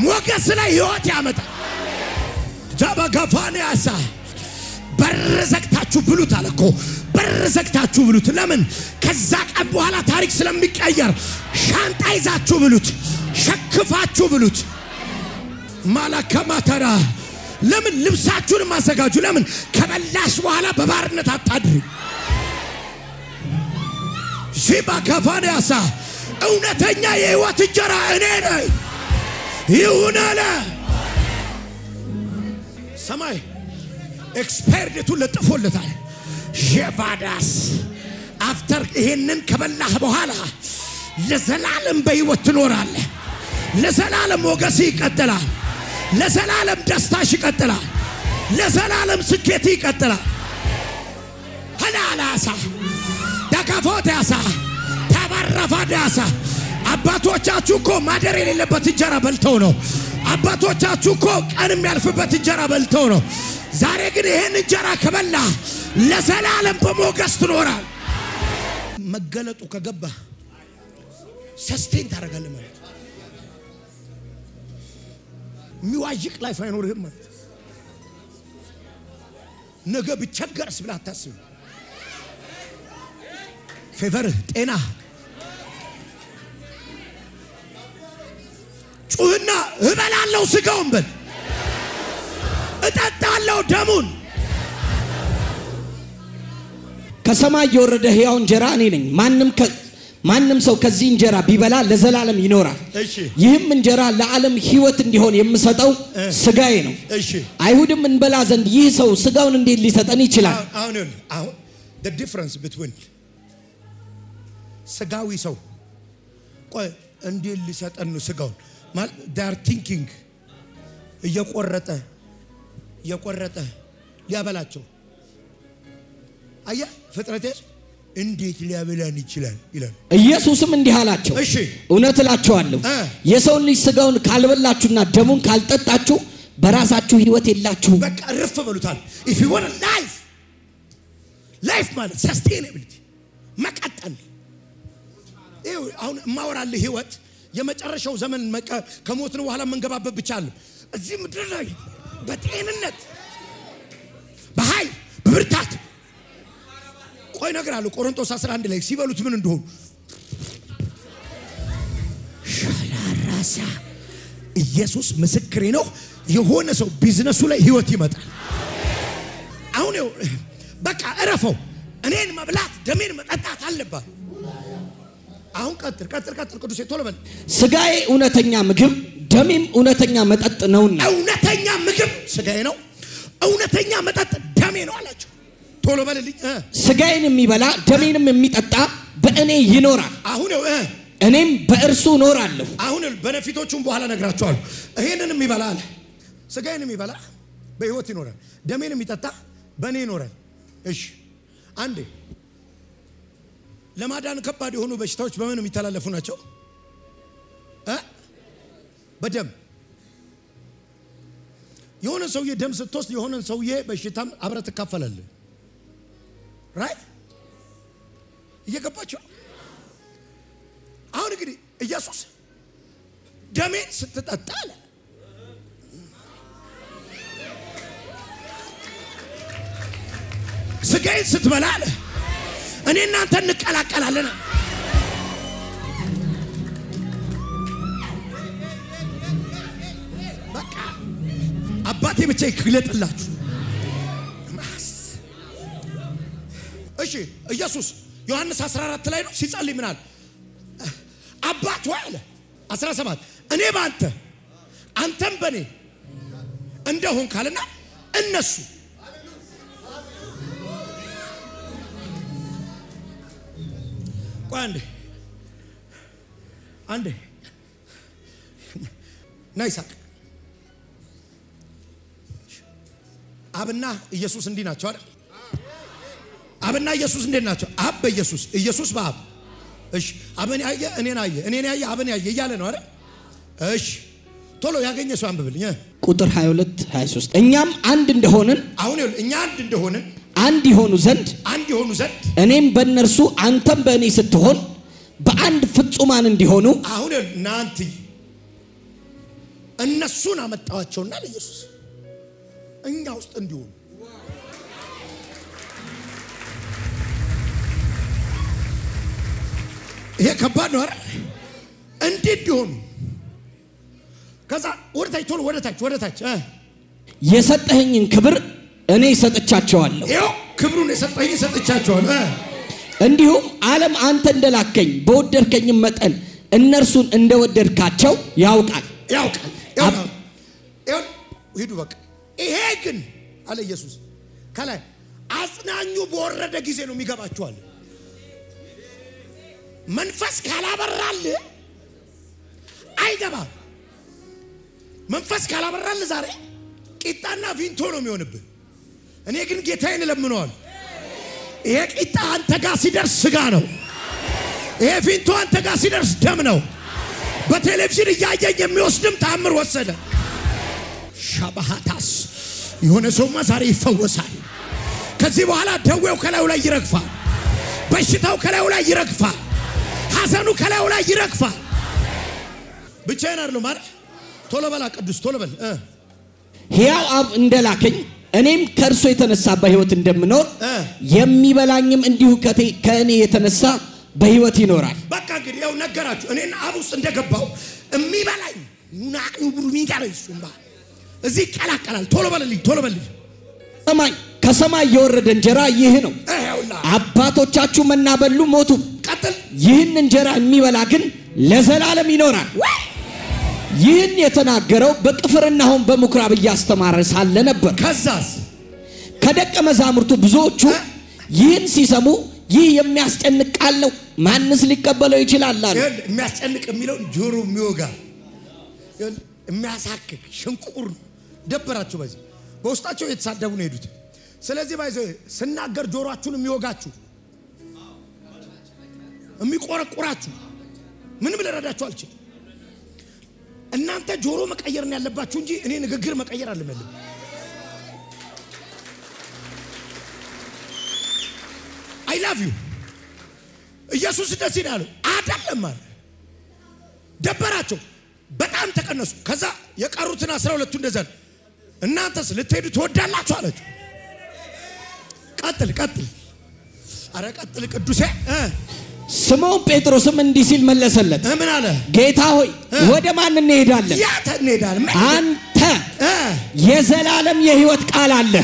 ሞገስ ላይ ህይወት ያመጣል ጃባጋፋኒያሳ በርዘክታችሁ ብሉት አለኮ በርዘክታችሁ ብሉት ለምን ከዛ ቀን በኋላ ታሪክ ስለሚቀየር ሻንጣ ይዛችሁ ብሉት ሸክፋችሁ ብሉት ማላከማተራ ለምን ልብሳችሁን ማዘጋጁ ለምን ከበላሽ በኋላ በባርነት አታድሪ ሺባጋፋኒያሳ እውነተኛ የህይወት እንጀራ እኔ ነኝ ይሁን አለ ሰማይ ኤክስፐርት ለጥፎለታል ሼባዳስ አፍተር ይሄንን ከበላህ በኋላ ለዘላለም በህይወት ትኖራለህ ለዘላለም ሞገስ ይቀጥላል ለዘላለም ደስታሽ ይቀጥላል ለዘላለም ስኬት ይቀጥላል ሐላላሳ ዳካፎታሳ ታባራፋዳሳ አባቶቻችሁ እኮ ማደር የሌለበት እንጀራ በልተው ነው አባቶቻችሁ እኮ ቀን የሚያልፍበት እንጀራ በልተው ነው ዛሬ ግን ይሄን እንጀራ ከበላ ለዘላለም በሞገስ ትኖራል መገለጡ ከገባ ሰስቴን ታረጋለህ ማለት ሚዋጅቅ ላይፍ አይኖርህም ማለት ነገ ብቸገርስ ብላ አታስብ ፌቨር ጤና ጩህና እበላለሁ ስጋውን በል እጠጣለሁ ደሙን ከሰማይ የወረደ ሕያው እንጀራ እኔ ነኝ ማንም ሰው ከዚህ እንጀራ ቢበላ ለዘላለም ይኖራል ይህም እንጀራ ለዓለም ሕይወት እንዲሆን የምሰጠው ስጋዬ ነው አይሁድም እንበላ ዘንድ ይህ ሰው ስጋውን እንዴት ሊሰጠን ይችላል አሁን the difference between ስጋዊ ሰው ቆይ እንዴት ሊሰጠን ነው ስጋውን they are thinking እየቆረጠ ሊያበላቸው አያ ፍጥረቴስ እንዴት ሊያበላን ይችላል ይላል ኢየሱስም እንዲህ አላቸው እውነት እላችኋለሁ የሰው ልጅ ስጋውን ካልበላችሁና ደሙን ካልጠጣችሁ በራሳችሁ ህይወት የላችሁም በቃ ረፍ በሉታል if you want a life ማለት sustainability መቀጠል አሁን ማወራልህ ህይወት የመጨረሻው ዘመን ከሞትን በኋላ መንገባበት ብቻ አለ እዚህ ምድር ላይ በጤንነት በኃይል በብርታት ቆይ ነገር አለ ቆሮንቶስ 11 ላይ ሲበሉት ምን እንደሆኑ ሻላራሳ ኢየሱስ ምስክሬ ነው የሆነ ሰው ቢዝነሱ ላይ ህይወት ይመጣል አሁን በቃ እረፈው እኔን መብላት ደሜን መጠጣት አለባት አሁን ቀጥል ቅዱስ ቶሎበል ስጋዬ እውነተኛ ምግብ ደሜም እውነተኛ መጠጥ ነውና እውነተኛ ምግብ ስጋዬ ነው እውነተኛ መጠጥ ደሜ ነው አላቸው ቶሎበልልኝ ስጋዬን የሚበላ ደሜንም የሚጠጣ በእኔ ይኖራል አሁን እኔም በእርሱ እኖራለሁ አሁን በነፊቶቹም በኋላ ነግራቸዋለሁ ይሄንን የሚበላ አለ ስጋዬን የሚበላ በህይወት ይኖራል ደሜን የሚጠጣ በእኔ ይኖራል እሺ አንዴ ለማዳን ከባድ የሆኑ በሽታዎች በምን የሚተላለፉ ናቸው በደም የሆነ ሰውዬ ደም ስትወስድ የሆነ ሰውዬ በሽታም አብረህ ትካፈላለህ ራይት እየገባችሁ አሁን እንግዲህ ኢየሱስ ደሜን ስትጠጣ አለ ስጋዬን ስትበላ አለ እኔ እናንተ እንቀላቀላለን በቃ አባቴ ብቻ ይግለጥላችሁ እሺ ኢየሱስ ዮሐንስ 14 ላይ ነው ሲጸልይ ምን አለ አባት ሆይ አለ 17 እኔ ባንተ አንተም በኔ እንደሆን ካለና እነሱ አንዴ ናይሳቅ አብና ኢየሱስ እንዲህ ናቸው አይደል አብና ኢየሱስ እንዴት ናቸው አብ በኢየሱስ ኢየሱስ በአብ እሺ አብን ያየ እኔን ያየ አብን ያየ እያለ ነው አይደል እሺ ቶሎ ያገኘ ሰው አንብብልኝ ቁጥር 22 23 እኛም አንድ እንደሆንን አሁን እኛ አንድ እንደሆንን አንድ ይሆኑ ዘንድ እኔም በእነርሱ አንተም በእኔ ስትሆን በአንድ ፍጹማን እንዲሆኑ አሁን እናንተ እነሱን አመጣዋቸውና ለኢየሱስ እኛ ውስጥ እንዲሆኑ ይሄ ከባድ ነው አይደል እንዲሆኑ ከዛ ወደታች የሰጠኸኝን ክብር እኔ ሰጥቻቸዋለሁ ይሄው ክብሩን የሰጠኸኝ ሰጥቻቸዋለሁ እንዲሁም ዓለም አንተ እንደላከኝ በወደድከኝ መጠን እነርሱን እንደወደድካቸው ያውቃል ሂዱ በቃ ይሄ ግን አለ ኢየሱስ ከላይ አጽናኙ በወረደ ጊዜ ነው የሚገባቸዋል መንፈስ ካላበራል አይገባ መንፈስ ካላበራል ዛሬ ቂጣና ቪንቶ ነው የሚሆንብህ እኔ ግን ጌታዬን ለምነዋል ይሄ ቂጣ አንተ ጋር ሲደርስ ስጋ ነው ይሄ ቪንቶ አንተ ጋር ሲደርስ ደም ነው በቴሌቪዥን እያየኝ የሚወስድም ታምር ወሰደ ሻባሃታስ የሆነ ሰውማ ዛሬ ይፈወሳል ከዚህ በኋላ ደዌው ከላዩ ላይ ይረግፋል በሽታው ከላዩ ላይ ይረግፋል ሐዘኑ ከላዩ ላይ ይረግፋል ብቻዬን አይደለም ማለት ቶሎ በላ ቅዱስ ቶሎ በል ሕያው አብ እንደላከኝ እኔም ከእርሱ የተነሳ በሕይወት እንደምኖር የሚበላኝም እንዲሁ ከእኔ የተነሳ በሕይወት ይኖራል በቃ እንግዲህ ያው ነገራችሁ እኔና አብ ውስጥ እንደገባው የሚበላኝ ኑናኑ ብሩሚ ጋር ይሱምባ እዚህ ቀላቀላል ቶሎ በልልኝ ከሰማይ የወረደ እንጀራ ይህ ነው አባቶቻችሁ መና በሉ ሞቱ ቀጥል ይህን እንጀራ የሚበላ ግን ለዘላለም ይኖራል ይህን የተናገረው በቅፍርናሆም በምኩራብ እያስተማረ ሳለ ነበር ከዛስ ከደቀ መዛሙርቱ ብዙዎቹ ይህን ሲሰሙ ይህ የሚያስጨንቅ ቃል ነው ማንስ ሊቀበለው ይችላል አሉ የሚያስጨንቅ የሚለው ጆሮ የሚወጋ የሚያሳክክ ሽንቁር ደበራችሁ በዚህ በውስጣቸው የተሳደቡ ነው ሄዱት ስለዚህ ባይዘ ስናገር ጆሮአችሁን የሚወጋችሁ የሚቆረቁራችሁ ምንም ልረዳችሁ አልችልም እናንተ ጆሮ መቀየር ነው ያለባችሁ እንጂ እኔ ንግግር መቀየር አልመልም I love you ኢየሱስ ደስ ይላል አይደለም ማለት ደበራቸው በጣም ተቀነሱ ከዛ የቀሩትን 12 እንደዛ እናንተስ ልትሄዱ ትወዳላችሁ አላችሁ ቀጥል አረ ቀጥል ቅዱሴ ስምዖን ጴጥሮስም እንዲህ ሲል መለሰለት ምን አለ ጌታ ሆይ ወደ ማን እንሄዳለን ያተ እንሄዳለን አንተ የዘላለም የሕይወት ቃል አለ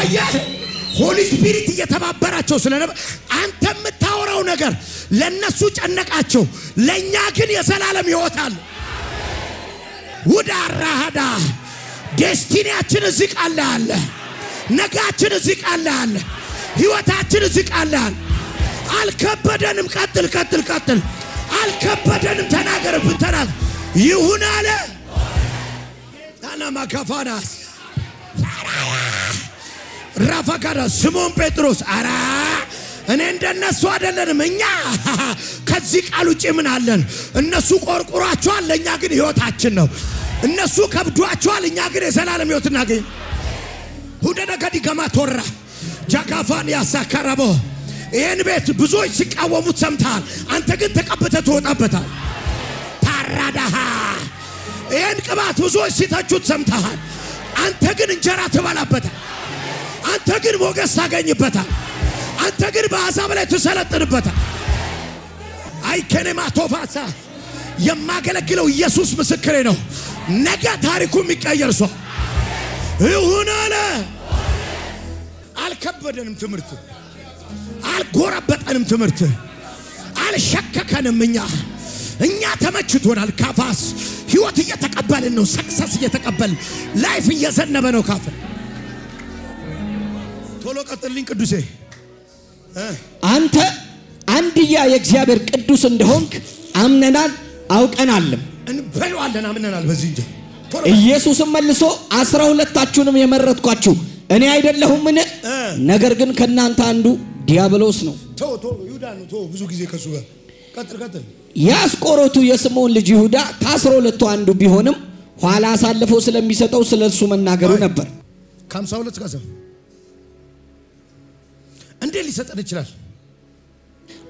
አያህ ሆሊ ስፒሪት እየተባበራቸው ስለነበር አንተ የምታወራው ነገር ለነሱ ጨነቃቸው ለኛ ግን የዘላለም ሕይወት አለ ወዳራሃዳ ዴስቲኒያችን እዚህ ቃል አለ ነጋችን እዚህ ቃል አለ ሕይወታችን እዚህ ቃል አለ አልከበደንም ቀጥል አልከበደንም ተናገርብን ይሁን አለ አና ማካፋናስ ራፋካዳ ስምዖን ጴጥሮስ አራ እኔ እንደነሱ አይደለንም እኛ ከዚህ ቃል ውጪ ምን አለን እነሱ ቆርቆራቸዋል ለኛ ግን ሕይወታችን ነው እነሱ ከብዷቸዋል እኛ ግን የዘላለም ሕይወት እናገኝ ሁደደ ገዲ ገማቶራ ጃካፋን ያሳከራቦ ይሄን ቤት ብዙዎች ሲቃወሙት ሰምታል አንተ ግን ተቀበተ ተወጣበታል ታራዳሃ ይሄን ቅባት ብዙዎች ሲተቹት ሰምታል አንተ ግን እንጀራ ትበላበታል አንተ ግን ሞገስ ታገኝበታል አንተ ግን በአዛብ ላይ ትሰለጥንበታል አይከነማ ቶፋሳ የማገለግለው ኢየሱስ ምስክሬ ነው ነገ ታሪኩ የሚቀየር ሰው ይሁን አለ አልከበደንም ትምርት አልጎረበጠንም ትምርት አልሸከከንም እኛ ተመችቶናል ካፋስ ሕይወት እየተቀበልን ነው ሰክሰስ እየተቀበልን ላይፍ እየዘነበ ነው ካፈ ቶሎ ቀጥልኝ ቅዱሴ አንተ አንድያ የእግዚአብሔር ቅዱስ እንደሆንክ አምነናል አውቀናልም እንበለዋለን አምነናል በዚህ እንጂ ኢየሱስም መልሶ 12ታችሁንም የመረጥኳችሁ እኔ አይደለሁምን ነገር ግን ከናንተ አንዱ ዲያብሎስ ነው ቶ ይሁዳ ነው ብዙ ጊዜ ከሱ ጋር ቀጥል ያስቆሮቱ የስምዖን ልጅ ይሁዳ ከ12ቱ አንዱ ቢሆንም ኋላ አሳልፎ ስለሚሰጠው ስለሱ መናገሩ ነበር ከ52 ጋር እንዴት ሊሰጠን ይችላል?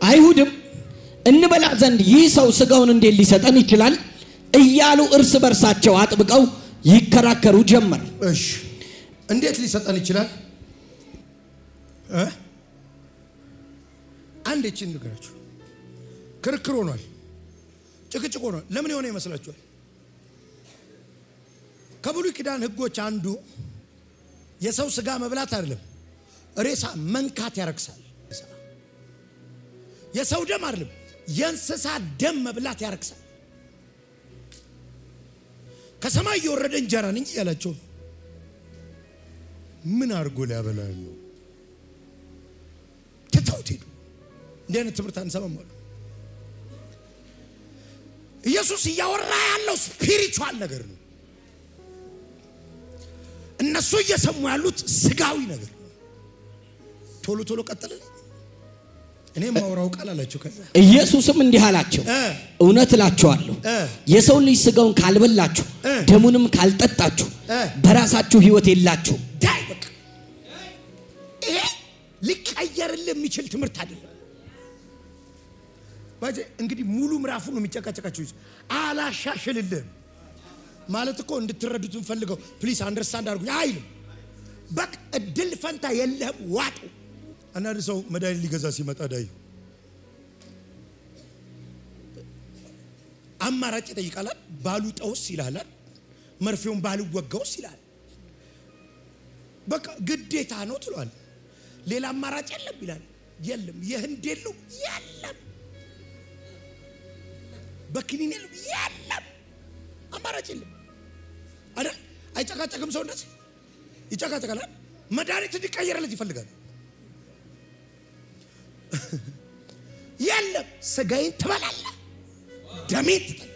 አይሁድም እንበላ ዘንድ ይህ ሰው ስጋውን እንዴት ሊሰጠን ይችላል እያሉ እርስ በርሳቸው አጥብቀው ይከራከሩ ጀመር። እሺ እንዴት ሊሰጠን ይችላል? አንድ እቺን ንገራችሁ። ክርክር ሆኗል፣ ጭቅጭቅ ሆኗል። ለምን የሆነ ይመስላችኋል? ከብሉይ ኪዳን ሕጎች አንዱ የሰው ስጋ መብላት አይደለም፣ ሬሳ መንካት ያረክሳል። የሰው ደም አይደለም፣ የእንስሳ ደም መብላት ያረክሳል። ከሰማይ የወረደ እንጀራ እንጂ ያላቸው ምን አርጎ ሊያበላን ነው? ተታውት ሄዱ። እንደ አይነት ትምህርት አንሰማም አሉ። ኢየሱስ እያወራ ያለው ስፒሪቹዋል ነገር ነው። እነሱ እየሰሙ ያሉት ስጋዊ ነገር ነው። ቶሎ ቶሎ ቀጥል። እኔ ማውራው ቃል አላችሁ። ከዛ ኢየሱስም እንዲህ አላቸው፣ እውነት እላችኋለሁ የሰው ልጅ ስጋውን ካልበላችሁ ደሙንም ካልጠጣችሁ በራሳችሁ ሕይወት የላችሁ። ዳይ በቃ ይሄ ሊቀየርልህ የሚችል ትምህርት አይደለም። ባጄ እንግዲህ ሙሉ ምዕራፉን ነው የሚጨቃጨቃችሁ። አላሻሽልልህም ማለት እኮ እንድትረዱት እንፈልገው ፕሊስ አንደርስታንድ አድርጉኝ አይልም። በቃ እድል ፈንታ የለህም ዋጡ። አንዳንድ ሰው መድኃኒት ሊገዛ ሲመጣ ዳይ አማራጭ ይጠይቃል። ባሉ ጠውስ ይላል፣ መርፌውን ባሉ ወጋውስ ይላል። በቃ ግዴታ ነው ትሏል። ሌላ አማራጭ የለም ይላል። የለም የህንድ የለም የለም በክኒን የለም አማራጭ የለም አይደል? አይጨቃጨቅም። ሰው እንደዚህ ይጨቃጨቃል። መድኃኒት እንዲቀየርለት ይፈልጋል። የለም ስጋዬን ትበላለህ፣ ደሜን ትጠጣለህ።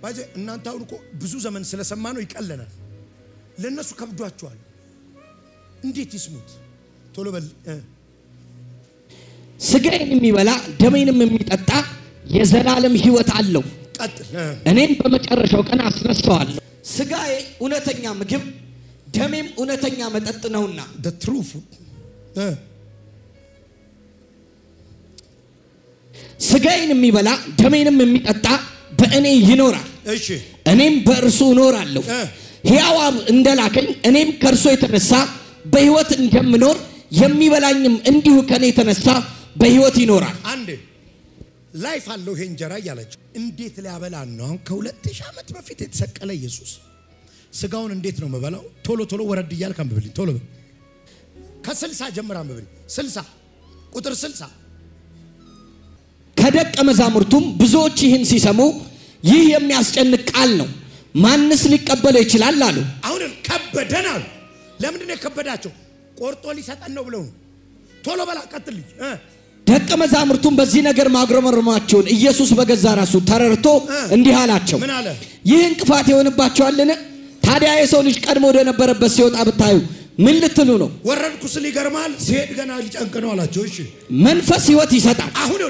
ባጄ እናንተ አሁን እኮ ብዙ ዘመን ስለሰማ ነው ይቀለናል። ለነሱ ከብዷቸዋል። እንዴት ይስሙት? ቶሎ በል። ስጋዬን የሚበላ ደሜንም የሚጠጣ የዘላለም ሕይወት አለው፣ እኔም በመጨረሻው ቀን አስነሳዋለሁ። ስጋዬ እውነተኛ ምግብ ደሜም እውነተኛ መጠጥ ነውና the true food ስጋዬን የሚበላ ደሜንም የሚጠጣ በእኔ ይኖራል፣ እሺ እኔም በእርሱ እኖራለሁ። ሕያው አብ እንደላከኝ እኔም ከእርሱ የተነሳ በሕይወት እንደምኖር የሚበላኝም እንዲሁ ከኔ የተነሳ በሕይወት ይኖራል። አንዴ ላይፍ አለው ይሄ እንጀራ እያለች እንዴት ሊያበላን ነው? አሁን ከ2000 ዓመት በፊት የተሰቀለ ኢየሱስ ስጋውን እንዴት ነው መበላው? ቶሎ ቶሎ ወረድ እያልክ አንብብልኝ። ቶሎ ከ60 ጀምራ አንብብልኝ። 60 ቁጥር 60 ከደቀ መዛሙርቱም ብዙዎች ይህን ሲሰሙ ይህ የሚያስጨንቅ ቃል ነው፣ ማንስ ሊቀበለው ይችላል አሉ። አሁን ከበደን አሉ። ለምንድን ነው የከበዳቸው? ቆርጦ ሊሰጠን ነው ብለው ነው። ቶሎ በላ ቀጥልኝ። ደቀ መዛሙርቱም በዚህ ነገር ማግረምረማቸውን ኢየሱስ በገዛ ራሱ ተረድቶ እንዲህ አላቸው፣ ምን አለ? ይህ እንቅፋት ይሆንባቸዋልን? ታዲያ የሰው ልጅ ቀድሞ ወደ ነበረበት ሲወጣ ብታዩ ምን ልትሉ ነው? ወረድኩ ስል ይገርማል፣ ሲሄድ ገና ሊጨንቅ ነው አላቸው። እሺ መንፈስ ሕይወት ይሰጣል። አሁን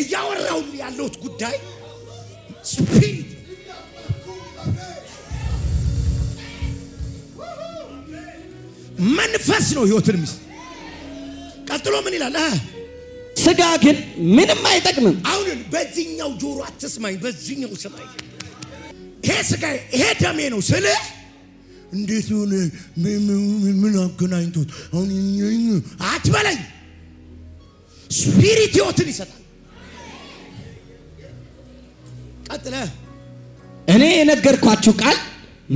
እያወራው ያለውት ጉዳይ ስፒሪት መንፈስ ነው ሕይወትን ሚስ ቀጥሎ ምን ይላል? ስጋ ግን ምንም አይጠቅምም። አሁን በዚህኛው ጆሮ አትስማኝ፣ በዚህኛው ስማኝ። ይሄ ስጋ ይሄ ደሜ ነው ስለ እንዴት ሆነ? ምን አገናኝቶት? አሁን አትበለኝ። ስፒሪት ሕይወትን ይሰጣል። ቀጥለ እኔ የነገርኳችሁ ቃል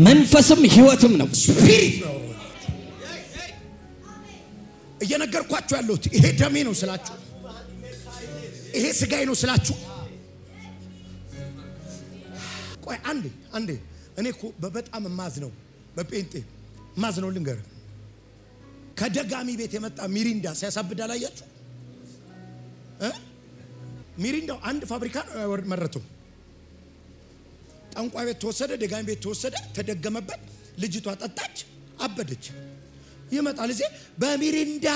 መንፈስም ሕይወትም ነው። ስፒሪት ነው እየነገርኳችሁ ያለሁት። ይሄ ደሜ ነው ስላችሁ፣ ይሄ ስጋዬ ነው ስላችሁ። ቆይ አንዴ እኔ እኮ በጣም ማዝ ነው፣ በጴንጤ ማዝ ነው። ልንገር፣ ከደጋሚ ቤት የመጣ ሚሪንዳ ሲያሳብድ አላያችሁ? ሚሪንዳው አንድ ፋብሪካ መረተው። ጠንቋይ ቤት ተወሰደ፣ ደጋሚ ቤት ተወሰደ፣ ተደገመበት። ልጅቷ ጠጣች፣ አበደች። ይመጣል እዚህ በሚሪንዳ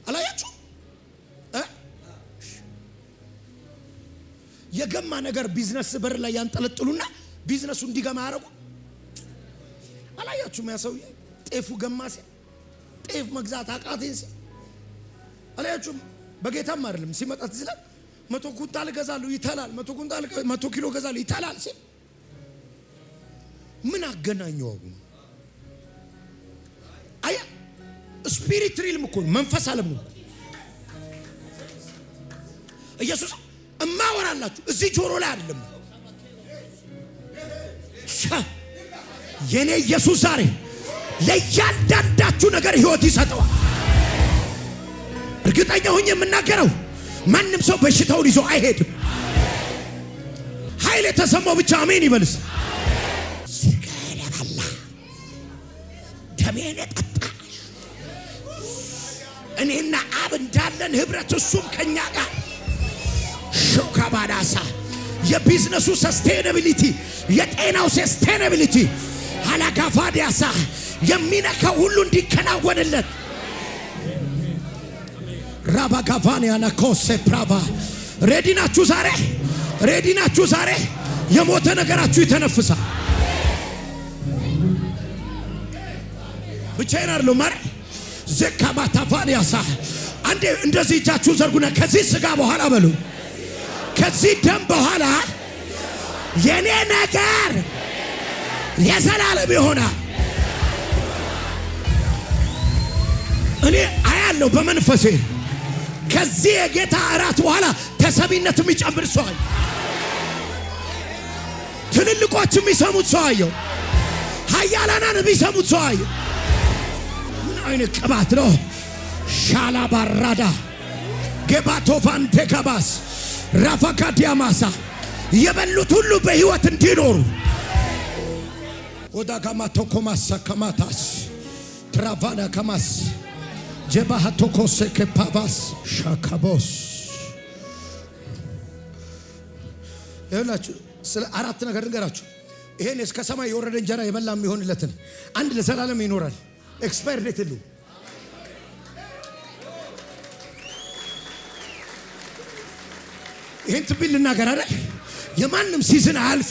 አላያችሁ? የገማ ነገር ቢዝነስ በር ላይ ያንጠለጥሉና ቢዝነሱ እንዲገማ ያረጉ አላያችሁም? ያ ሰውዬ ጤፉ ገማሲ ጤፍ መግዛት አቃተኝ ሲል አላያችሁም? በጌታም አይደለም ሲመጣ ትዝላል 100 ኩንታል ገዛሉ ይተላል 100 ኪሎ ገዛሉ ይተላል ሲል ምን አገናኘው? አያ ስፒሪት ሪልም እኮ መንፈስ ዓለም ነው። ኢየሱስ እማወራላችሁ እዚህ ጆሮ ላይ አይደለም። የኔ ኢየሱስ ዛሬ ለያንዳንዳችሁ ነገር ህይወት ይሰጠዋል። እርግጠኛ ሆኜ የምናገረው ማንም ሰው በሽታውን ይዞ አይሄድም። ኃይል የተሰማው ብቻ አሜን ይበልስ። ስጋዬን በላ ደሜን ጠጣ እኔና አብ እንዳለን ህብረት እሱም ከኛ ጋር ሾካባዳሳ የቢዝነሱ ሰስቴናቢሊቲ የጤናው ሰስቴናቢሊቲ አላጋፋዲያሳ የሚነካው ሁሉ እንዲከናወንለት ራባጋቫኒያ ናኮሴ ፕራቫ ሬዲናችሁ ዛሬ የሞተ ነገራችሁ ይተነፍሳል። ብቻዬን አይደለም ማር ዘካባታቫኒያሳ አንዴ እንደዚህ እጃችሁን ዘርጉና ከዚህ ስጋ በኋላ በሉ ከዚህ ደም በኋላ የኔ ነገር የዘላለም ይሆናል። እኔ አያለው በመንፈሴ ከዚህ የጌታ እራት በኋላ ተሰቢነት የሚጨምር ሰው አለ። ትልልቆች የሚሰሙት ሰው አየው። ኃያላናን የሚሰሙት ሰው አየው። ምን አይነት ቅባት ነው? ሻላ ባራዳ ገባቶፋን ተካባስ ራፋካዲያማሳ የበሉት ሁሉ በህይወት እንዲኖሩ ወዳጋማ ተኮማሳ ከማታስ ትራቫና ከማስ ጀባሃቶኮስ ከፓቫስ ሻካቦስ ይላችሁ ስለ አራት ነገር ንገራችሁ። ይሄን እስከ ሰማይ የወረደ እንጀራ የበላም ይሆንለትን አንድ ለዘላለም ይኖራል። ኤክስፓየር ዴት የለው። ይሄን ትብል ልናገር አይደል? የማንም ሲዝን አልፈ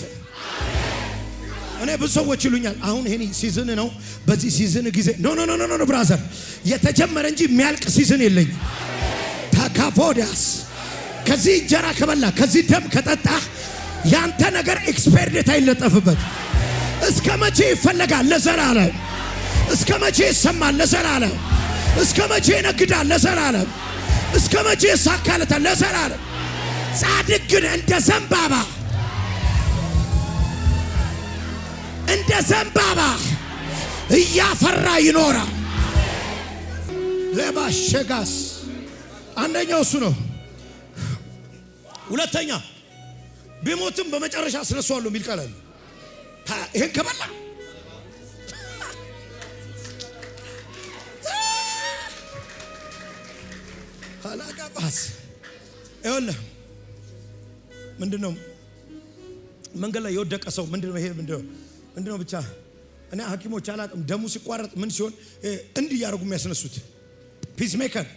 እኔ ብዙ ሰዎች ይሉኛል አሁን ይሄን ሲዝን ነው በዚህ ሲዝን ጊዜ ኖ ብራዘር የተጀመረ እንጂ የሚያልቅ ሲዝን የለኝ። ታካፎዳስ ከዚህ እንጀራ ከበላ ከዚህ ደም ከጠጣ ያንተ ነገር ኤክስፓየር ዴት አይለጠፍበት። እስከ መቼ ይፈለጋል? ለዘላለም። እስከ መቼ ይሰማል? ለዘላለም። እስከ መቼ ይነግዳል? ለዘላለም። እስከ መቼ ይሳካለታል? ለዘላለም። ጻድቅ ግን እንደ ዘንባባ እያፈራ ይኖራል። ለባሸጋስ አንደኛው እሱ ነው። ሁለተኛ ቢሞትም በመጨረሻ አስነሳዋለሁ የሚል ቃል አለ። ይሄን ከበላ አላጋባስ ይኸውልህ ምንድነው መንገድ ላይ የወደቀ ሰው ምንድነው ይሄ ምንድነው ብቻ እኔ ሐኪሞች አላቅም ደሙ ሲቋረጥ ምን ሲሆን እንዲህ ያርጉ የሚያስነሱት ፒስ ሜከር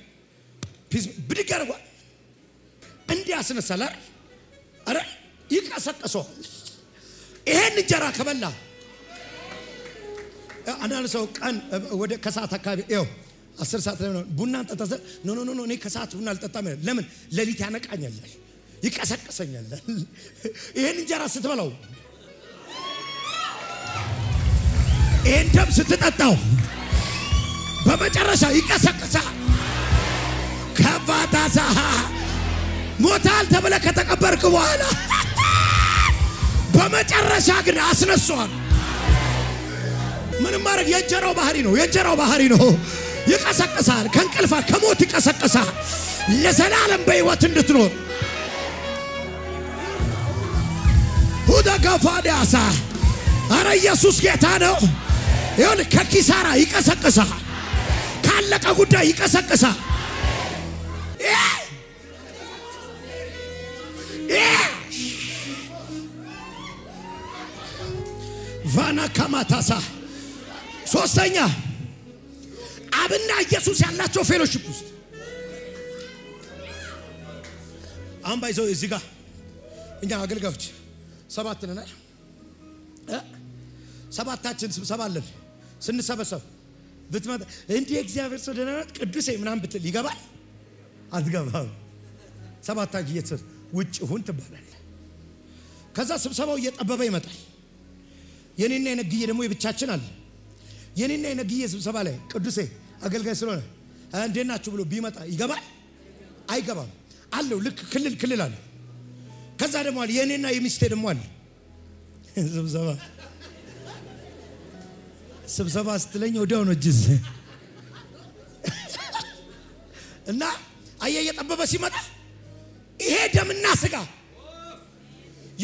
ብድግ ያርጓል እንዲህ ያስነሳል አረ ይቀሰቀሰዋል። ይሄን እንጀራ ከበላ አንዳንድ ሰው ቀን ወደ ከሰዓት አካባቢ ይኸው 10 ሰዓት ላይ ነው ቡና እንጠጣ ኖ እኔ ከሰዓት ቡና አልጠጣም ለምን ሌሊት ያነቃኛል ይቀሰቀሰኛል። ይሄን እንጀራ ስትበላው ይሄን ደም ስትጠጣው በመጨረሻ ይቀሰቀሳል። ከባታሳ ሞታል ተብለ ከተቀበርክ በኋላ በመጨረሻ ግን አስነሷል። ምንም ማድረግ የእንጀራው ባህሪ ነው። ይቀሰቀሳል። ከእንቅልፋ ከሞት ይቀሰቀሳል። ለዘላለም በህይወት እንድትኖር ሁዳ ጋፋዲያሳ አረ ኢየሱስ ጌታ ነው። ይሁን ከኪሳራ ይቀሰቀሳል። ካለቀ ጉዳይ ይቀሰቀሳል። ቫና ካማታሳ ሶስተኛ አብና ኢየሱስ ያላቸው ፌሎሺፕ ውስጥ አሁን ባይዘው እዚህ ጋር እኛ አገልጋዮች 7 ነን ሰባታችን ስብሰባ አለን ስንሰበሰብ ብትመጣ እንዴ እግዚአብሔር ሰው ደህና ቅዱሴ ምናምን ብትል ይገባል አትገባም ሰባታጅ እየተሰ ውጭ ሁን ትባላል ከዛ ስብሰባው እየጠበበ ይመጣል የኔና የነግዬ ደግሞ የብቻችን አለ የኔና የነግዬ ስብሰባ ላይ ቅዱሴ አገልጋይ ስለሆነ እንዴናችሁ ብሎ ቢመጣ ይገባል አይገባም አለው ልክ ክልል አለ ከዛ ደግሞ አለ የኔና የሚስቴ ደግሞ አለ ስብሰባ ስትለኝ ወዲያው ነው ጅዝ እና እየጠበበ ሲመጣ ይሄ ደምና ስጋ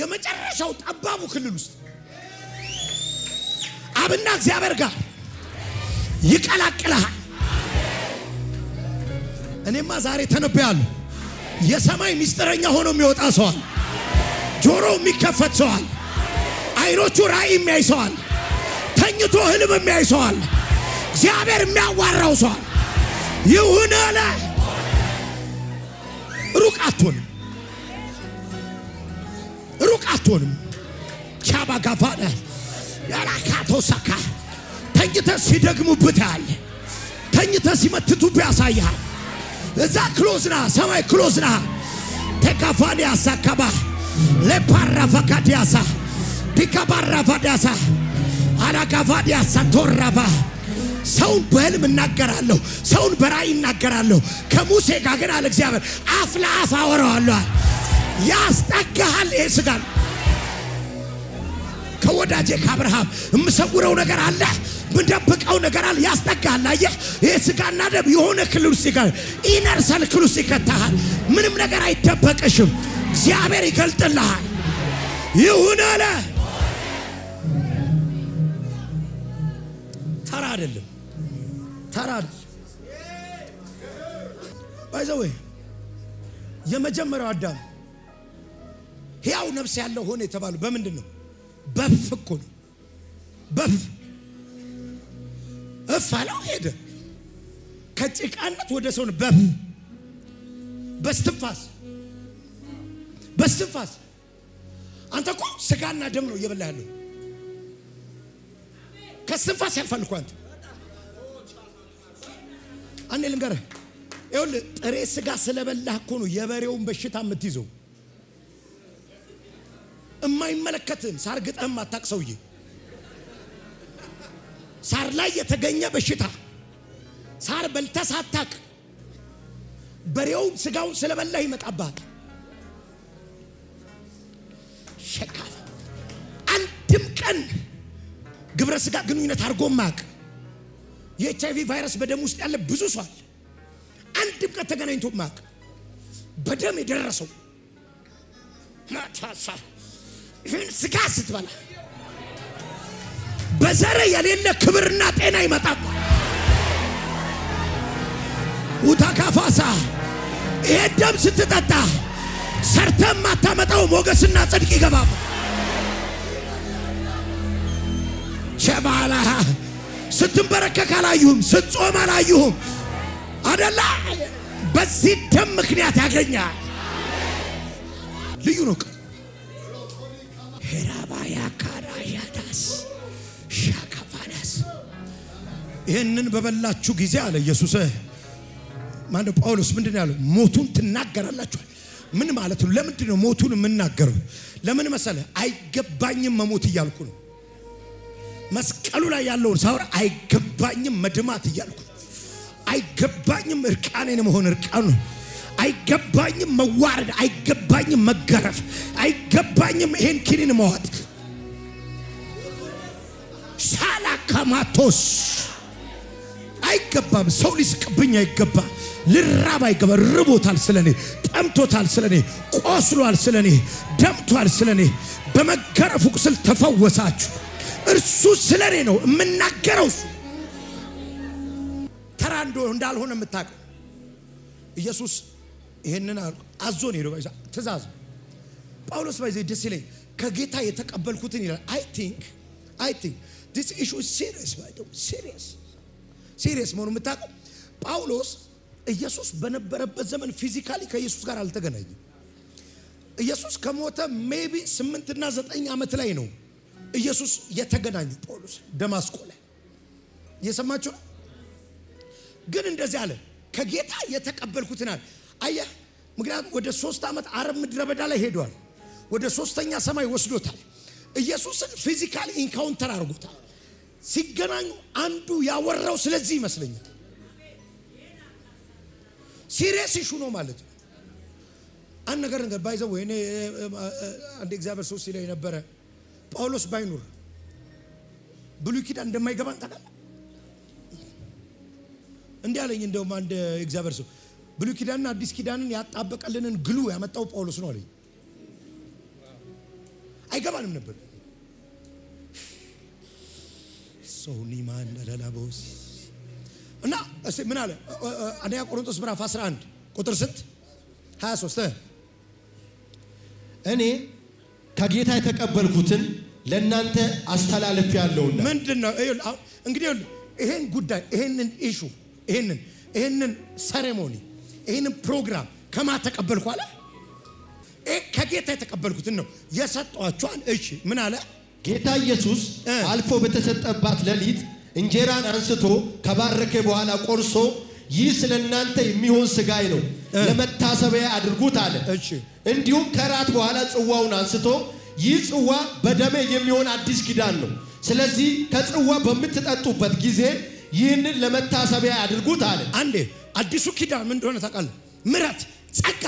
የመጨረሻው ጠባቡ ክልል ውስጥ አብና እግዚአብሔር ጋር ይቀላቅላል እኔማ ዛሬ ተነብያለሁ የሰማይ ሚስጥረኛ ሆኖ የሚወጣ ሰዋል ጆሮ የሚከፈት ሰዋል አይኖቹ ራእይ የሚያይ ሰዋል ተኝቶ ህልም የሚያይ ሰዋል እግዚአብሔር የሚያዋራው ሰዋል ይሁን አለ ሩቅ አትሆንም ቻባ ጋፋዳ ያላካቶ ሰካ ተኝተ ሲደግሙብታል ተኝተ ሲመትቱብህ ያሳያል እዛ ክሎዝና ሰማይ ክሎዝና ተካፋዲያ ሰካባ ለፓራፋካዲያሳ ዲካባራፋዲያሳ አላጋፋዲያ ሰቶራባ ሰውን በህልም እናገራለሁ ሰውን በራእይ እናገራለሁ ከሙሴ ጋር ግን አለ እግዚአብሔር አፍ ለአፍ አወራዋለሁ ያስጠጋሃል ይስጋል ከወዳጄ ከአብርሃም የምሰውረው ነገር አለ ምንደብቀው ነገር አለ ያስጠጋሃል አየህ ይስጋና ደም የሆነ ክልል ውስጥ ይገባል ኢነር ሰርክል ውስጥ ይከታሃል ምንም ነገር አይደበቅሽም እግዚአብሔር ይገልጥልሃል ይሁን አለ ተራ አይደለም ባይዘው የመጀመሪያው አዳም ሕያው ነፍስ ያለው ሆነ የተባለው በምንድነው በፍኮ ነው እፋለው ሄደ ከጭቃነት ወደ ሰው ነው በስትንፋስ አንተ እኮ ስጋና ደም ነው እየበላህ ያለው ከስትንፋስ ያልፋል እኮ አንዴ ልንገርህ ይኸውልህ ጥሬ ስጋ ስለበላህ እኮ ነው የበሬውን በሽታ የምትይዘው እማይመለከትን ሳር ግጠም አታቅሰውዬ ሳር ላይ የተገኘ በሽታ ሳር በልተህ ሳታቅ በሬውን ስጋውን ስለበላህ ይመጣብሃል ሸካፍ አንድም ቀን ግብረ ስጋ ግንኙነት አድርጎ ማቅ የኤችአይቪ ቫይረስ በደም ውስጥ ያለ ብዙ ሰው አለ አንድም ቀን ተገናኝቶ ማቅ በደም የደረሰው ማታሳ ይህን ስጋ ስትበላ በዘረ የሌለ ክብርና ጤና ይመጣል ውታካፋሳ ይሄ ደም ስትጠጣ ሰርተም ማታመጣው ሞገስና ጽድቅ ይገባል ሸባላ ስትንበረከክ አላዩም ስትጾም አላዩም አደላ በዚህ ደም ምክንያት ያገኛል ልዩ ነው ሄራባያ ካራያዳስ ሻካፋናስ ይሄንን በበላችሁ ጊዜ አለ ኢየሱስ ማነው ጳውሎስ ምንድነው ያለው ሞቱን ትናገራላችሁ ምን ማለት ነው ለምንድን ነው ሞቱን የምናገረው ለምን መሰለ አይገባኝም መሞት እያልኩ ነው መስቀሉ ላይ ያለውን ሳውራ አይገባኝም መድማት እያልኩ አይገባኝም እርቃኔን መሆን እርቃኑ አይገባኝም መዋረድ አይገባኝም መገረፍ አይገባኝም ይሄን ኪኒን መዋጥ ሳላካማቶስ አይገባም ሰው ሊስቅብኝ አይገባ ልራብ አይገባ ርቦታል ስለኔ ጠምቶታል ስለኔ ቆስሏል ስለኔ ደምቷል ስለኔ በመገረፉ ቁስል ተፈወሳችሁ እርሱ ስለኔ ነው የምናገረው ተራንዶ እንዳልሆነ መታቀ ኢየሱስ ይሄንን አዞን ሄዶ ትእዛዝ ጳውሎስ ባይዘ ደስ ይለኝ ከጌታ የተቀበልኩትን ይላል I think this issue is serious by the serious መሆኑ መታቀ ጳውሎስ ኢየሱስ በነበረበት ዘመን ፊዚካሊ ከኢየሱስ ጋር አልተገናኘም ኢየሱስ ከሞተ ሜቢ 8 እና 9 ዓመት ላይ ነው ኢየሱስ የተገናኙ ጳውሎስ ደማስቆ ላይ የሰማችሁ ግን እንደዚህ አለ ከጌታ የተቀበልኩትን አለ አያ ምክንያቱም ወደ 3 ዓመት አረብ ምድረ በዳ ላይ ሄዷል ወደ 3ኛ ሰማይ ወስዶታል ኢየሱስን ፊዚካሊ ኢንካውንተር አድርጎታል ሲገናኙ አንዱ ያወራው ስለዚህ ይመስለኛል ሲሪየስ ኢሹ ነው ማለት ነው አንድ ነገር ባይዘው እኔ አንድ እግዚአብሔር ሰው ሲለኝ ነበር ጳውሎስ ባይኖር ብሉይ ኪዳን እንደማይገባን ታውቃለህ እንዴ አለኝ እንደውም አንድ እግዚአብሔር ሰው ብሉይ ኪዳንና አዲስ ኪዳንን ያጣበቀልንን ግሉ ያመጣው ጳውሎስ ነው አለኝ አይገባንም ነበር ሶኒ ማን ለላቦስ እና እሺ ምን አለ አንደኛ ቆሮንቶስ ምዕራፍ 11 ቁጥር 23 እኔ ከጌታ የተቀበልኩትን ለእናንተ አስተላልፌያለሁና ምንድነው እንግዲህ ይሄን ጉዳይ ይሄንን ኢሹ ይሄንን ሴሬሞኒ ይሄንን ፕሮግራም ከማ ተቀበልኩ አለ ከጌታ የተቀበልኩትን ነው የሰጣችኋል እሺ ምን አለ ጌታ ኢየሱስ አልፎ በተሰጠባት ሌሊት እንጀራን አንስቶ ከባረከ በኋላ ቆርሶ ይህ ስለናንተ የሚሆን ሥጋዬ ነው ለመታሰቢያ አድርጉት አለ እሺ እንዲሁም ከራት በኋላ ጽዋውን አንስቶ ይህ ጽዋ በደሜ የሚሆን አዲስ ኪዳን ነው ስለዚህ ከጽዋ በመትጠጡበት ጊዜ ይህንን ለመታሰቢያ አድርጉት አለ አንዴ አዲሱ ኪዳን ምን እንደሆነ ታውቃለህ ምሕረት ጸጋ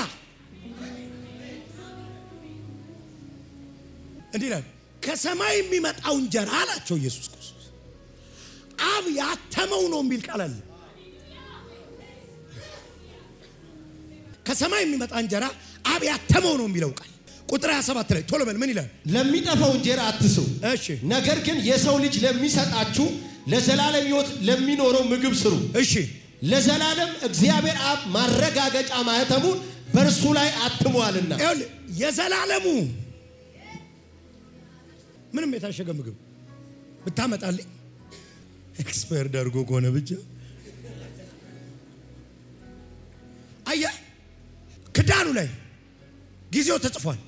እንዲላል ከሰማይ የሚመጣው እንጀራ አላቸው ኢየሱስ ክርስቶስ አብ ያተመው ነው የሚል ቃል አለ ከሰማይ የሚመጣ እንጀራ አብ ያተመው ነው የሚለው ቃል ቁጥር 27 ላይ ቶሎ በል ምን ይላል ለሚጠፋው እንጀራ አትስሩ እሺ ነገር ግን የሰው ልጅ ለሚሰጣችሁ ለዘላለም ሕይወት ለሚኖረው ምግብ ስሩ እሺ ለዘላለም እግዚአብሔር አብ ማረጋገጫ ማህተሙን በእርሱ ላይ አትሟልና የዘላለሙ ምንም የታሸገ ምግብ ብታመጣልኝ ኤክስፐርት አድርጎ ከሆነ ብቻ አያ ክዳኑ ላይ ጊዜው ተጽፏል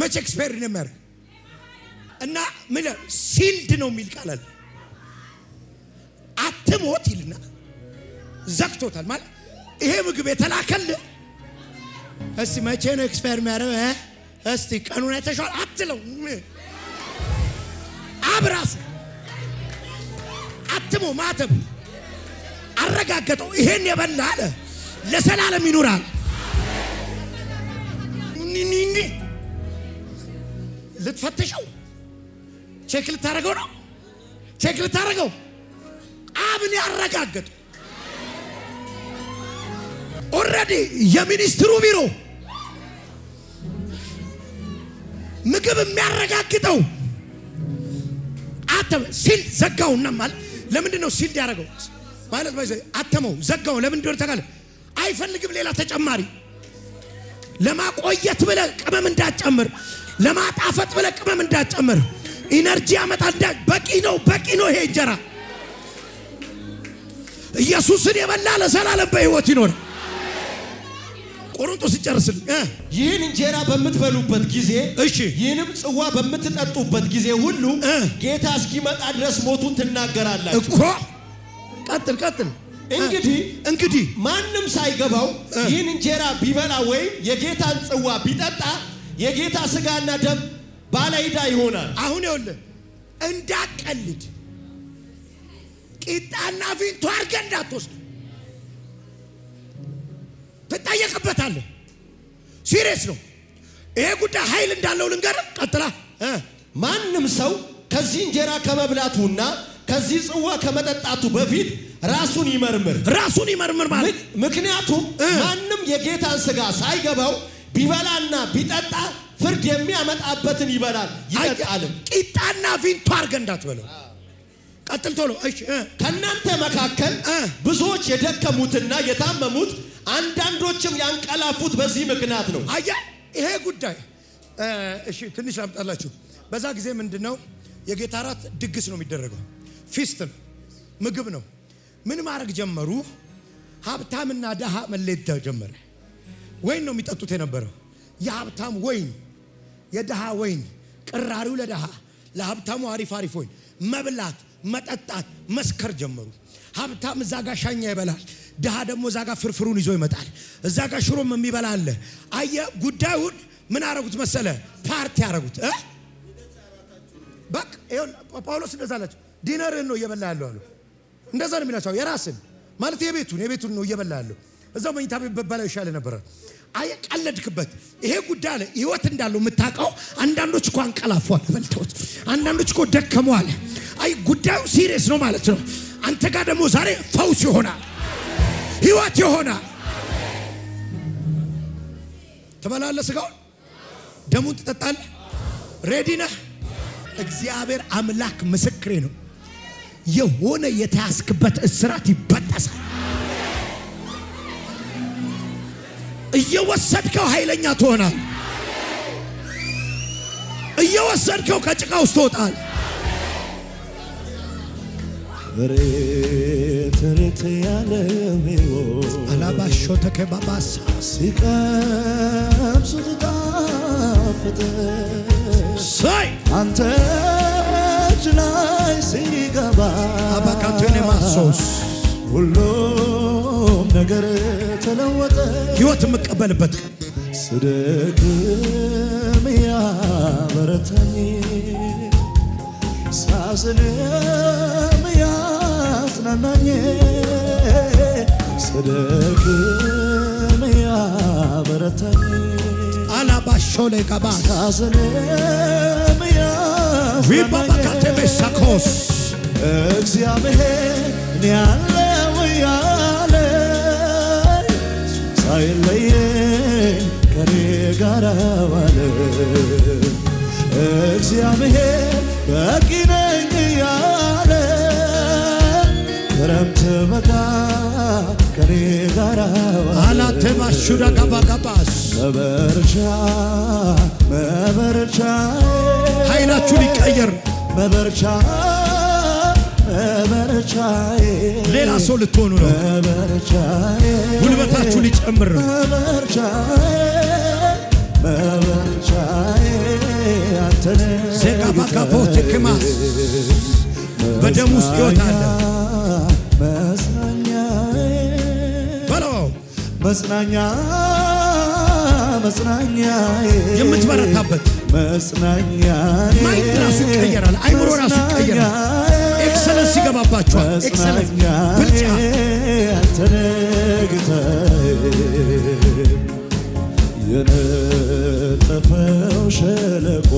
መቼ ኤክስፐርት ነው የሚያደርግ እና ምን ሲልድ ነው የሚል ቃል አለ አትሞት ይልና ዘግቶታል ማለት ይሄ ምግብ የተላከል እስቲ መቼ ነው ኤክስፐርት የሚያደርግ እስቲ ቀኑን አይተሻል አትለው አብራሱ አትሞ ማተብ አረጋገጠው ይሄን የበላ አለ ለሰላለም ይኖራል ኒኒ ልትፈትሸው ቼክ ልታረገው ነው ቼክ ልታረገው አብን ያረጋገጠው ኦሬዲ የሚኒስትሩ ቢሮ ምግብ የሚያረጋግጠው አተም ሲል ዘጋውና ማለት ለምንድን ነው ሲል ያደረገው ማለት ባይዘይ አተመው ዘጋው ለምን እንደሆነ ታውቃለህ አይፈልግም ሌላ ተጨማሪ ለማቆየት ብለ ቅመም እንዳጨምር ለማጣፈጥ ብለ ቅመም እንዳጨምር ኢነርጂ ያመጣል በቂ ነው ይሄ እንጀራ ኢየሱስን የበላ ለዘላለም በሕይወት ይኖር ቆሮንቶስ ይጨርስል ይህን እንጀራ በመትበሉበት ጊዜ እሺ ይህንም ጽዋ በመትጠጡበት ጊዜ ሁሉ ጌታ እስኪመጣ ድረስ ሞቱን ትናገራላችሁ እኮ ቀጥል እንግዲህ ማንም ሳይገባው ይህን እንጀራ ቢበላ ወይም የጌታን ጽዋ ቢጠጣ የጌታ ሥጋና ደም ባለዕዳ ይሆናል አሁን ይኸውልህ እንዳቀልድ ቂጣና ቪንቶ አድርገህ እንዳትወስድ ትጠየቅበታለህ ሲሪየስ ነው ይሄ ጉዳይ ኃይል እንዳለው ልንገር ቀጥላ ማንም ሰው ከዚህ እንጀራ ከመብላቱና ከዚህ ጽዋ ከመጠጣቱ በፊት ራሱን ይመርምር ማለት ምክንያቱም ማንም የጌታን ሥጋ ሳይገባው ቢበላና ቢጠጣ ፍርድ የሚያመጣበትን ይበላል ይጠጣል ቂጣና ቪንቶ አድርገህ እንዳትበላው ቀጥል ቶሎ እሺ ከናንተ መካከል ብዙዎች የደከሙትና የታመሙት አንዳንዶችም ያንቀላፉት በዚህ ምክንያት ነው አያ ይሄ ጉዳይ እሺ ትንሽ አምጣላችሁ በዛ ጊዜ ምንድነው የጌታ ራት ድግስ ነው የሚደረገው ፊስት ምግብ ነው ምን ማድረግ ጀመሩ ሀብታምና ደሃ መለየት ጀመረ ወይን ነው የሚጠጡት የነበረው የሀብታም ወይን የደሃ ወይን ቅራሪው ለደሃ ለሀብታሙ አሪፍ ወይን መብላት መጠጣት መስከር ጀመሩ ሀብታም እዛጋ ሻኛ ይበላል ደሃ ደግሞ እዛጋ ፍርፍሩን ይዞ ይመጣል እዛጋ ሽሮም የሚበላ አለ አየ ጉዳዩን ምን አረጉት መሰለ ፓርቲ ያረጉት በቃ ጳውሎስ እንደዛላችሁ ዲነርን ነው እየበላ ያለው አሉ እንደዛ ነው የሚላቸው የራስን ማለት የቤቱን ነው እየበላ ያለው እዛው መኝታ በበላው ይሻለ ነበር አየቀለድክበት ይሄ ጉዳይ አለ ህይወት እንዳለው የምታውቀው አንዳንዶች እኮ አንቀላፏል በልተውት አንዳንዶች እኮ ደከመዋል አይ ጉዳዩ ሲሪየስ ነው ማለት ነው አንተ ጋር ደግሞ ዛሬ ፈውስ ይሆናል ህይወት ይሆናል ተበላለ ስጋው ደሙን ተጠጣል ሬዲ ነህ እግዚአብሔር አምላክ ምስክሬ ነው የሆነ የተያስክበት እስራት ይበጠሳል እየወሰድከው ኃይለኛ ትሆናል እየወሰድከው ከጭቃ ውስጥ ትወጣል ሬት ያለው አላባሾ ተከባባሳ ሲቀምሱት ጣፈጠ ሳይ አንተ እጅ ላይ ሲገባ አባካቱኔ ማሶስ ሁሉም ነገር ተለወጠ ህይወት መቀበልበት ስደክም ያበረታኝ ሳዝንም ያጽናናኝ ስደክም ያበረታኝ አላባሾ ለጋባ ሳዝንም ሪባባካቴበሳኮስ እግዚአብሔር ያለው ያለ ሳይለየኝ ከኔ ጋር ዋለ እግዚአብሔር በቂ ነኝ ያለ ክረምት በጋ ከኔ ጋር ዋለ አላተማሹዳ ጋባጋባስ መበርቻ ኃይላችሁ ሊቀየር መበርቻ ሌላ ሰው ልትሆኑ ነው ጉልበታችሁ ሊጨምር ነው ዘጋባጋቦት ክማስ በደም ውስጥ ሕይወት አለ በለው መጽናኛ የምትበረታበት መጽናኛ ማይንድ ራሱ ይቀየራል አይምሮ ራሱ ይቀየራል ኤክሰለንስ ይገባባችኋል ኤክሰለንስ ብልጫ ተነግተ የነጠፈው ሸለቆ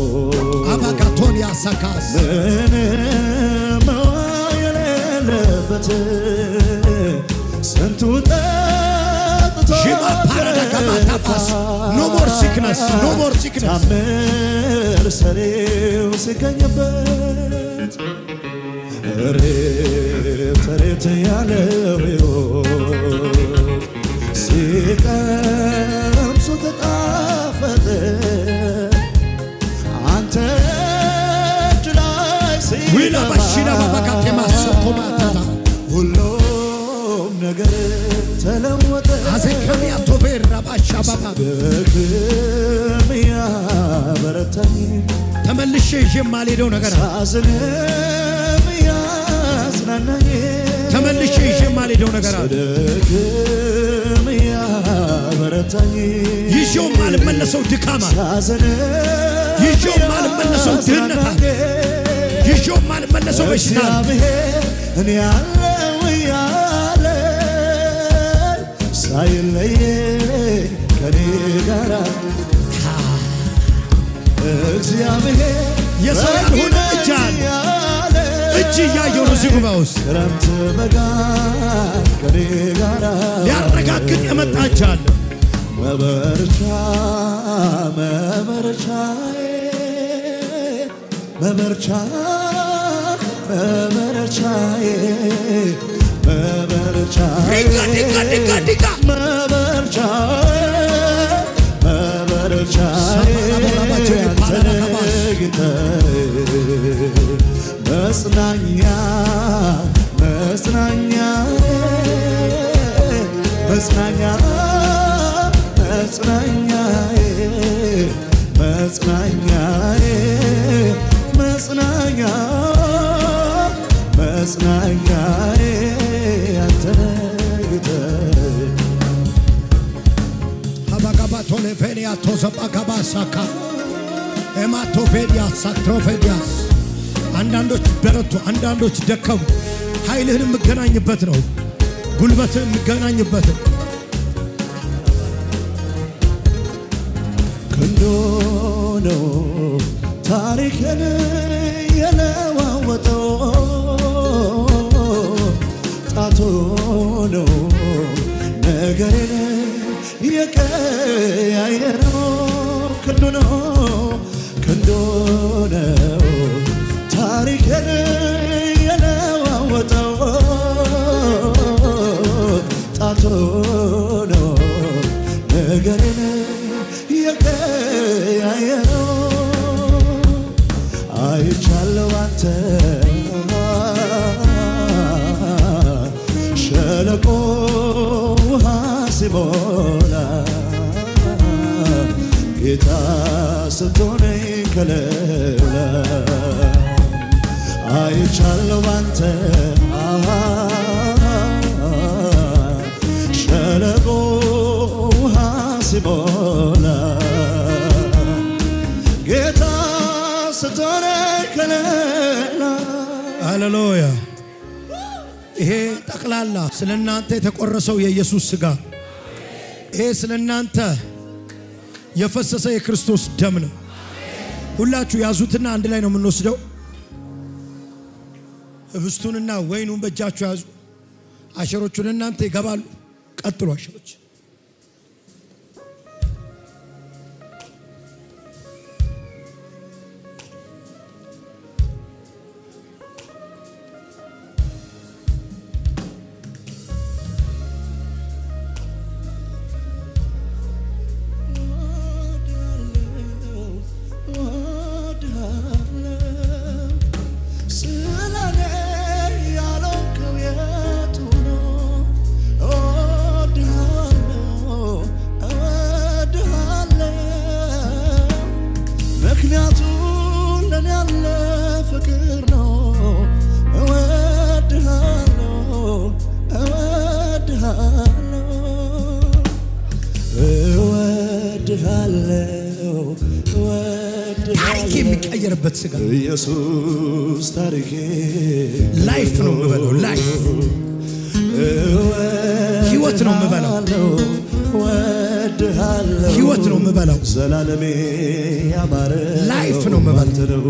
አባጋቶን ያሳካስ ምንም የሌለበት ስንቱ ጠጥቶ no more sickness ታምር ሰሬው ሲገኝበት ሬት ያለው ሲቀምሱ ተጣፈጠ አንተ እጅ ላይ ሲገባ ሁሉም ነገር ተለወጠ አዘከሚያ ቶቤር ራባሻ ባባ ደግም ያበረታኝ ተመልሼ የማልሄደው ነገር ሳዝንም ያጽናናኝ ተመልሼ የማልሄደው ነገር አለ ደግም ያበረታኝ ይዤው ማልመለሰው ድካማ ይዤው ማልመለሰው ድህነት ይዤው ማልመለሰው በሽታ እኔ ያለው ያለ ሳይለየኝ ከኔ ጋር እግዚአብሔር የሰው ያልሆነ እጅ እያየሁ ነው እዚህ ጉባኤ ውስጥ ክረምት በጋ ከኔ ጋር ሊያረጋግጥ የመጣ እጅ አለ መጽናኛ መጽናኛዬ መጽናኛ መጽናኛዬ አንተ ነህ ጌታዬ ሀባጋባቶኔ ፌንያ ቶዘባጋባ ሳካ ኤማቶፌዲያ ሳክትሮፌዲያስ አንዳንዶች በረቱ አንዳንዶች ደከሙ ኃይልህን የምገናኝበት ነው ጉልበትህን የምገናኝበት ክንዱ ነው ታሪክን የለዋወጠው ጣቱ ነው ነገርን የቀያየረው ክንዱ ነው ታሪክን የለዋወጠው ጣቱ ነው ነገርን የቀያየረው አይቻለሁ አንተ ሸለቆ ውሃ ሲሞላ ጌታ ስትሆነኝ ከለላ አይቻለሁ አንተ ሸለቆ ውሃ ሲሞላ ጌታ ስትሆነኝ ከለላ ሃሌሉያ ይሄ ጠቅላላ ስለናንተ የተቆረሰው የኢየሱስ ሥጋ ይሄ ስለናንተ የፈሰሰ የክርስቶስ ደም ነው ሁላችሁ ያዙትና አንድ ላይ ነው የምንወስደው ህብስቱንና ወይኑን በእጃችሁ ያዙ አሸሮቹን እናንተ ይገባሉ ቀጥሉ አሸሮች የሚቀየርበት ሥጋ ኢየሱስ ታሪኬ ላይፍ ነው የምበለው ላይፍ ሕይወት ነው የምበለው ሕይወት ነው የምበለው ዘላለሜ ያማረ ላይፍ ነው የምበለው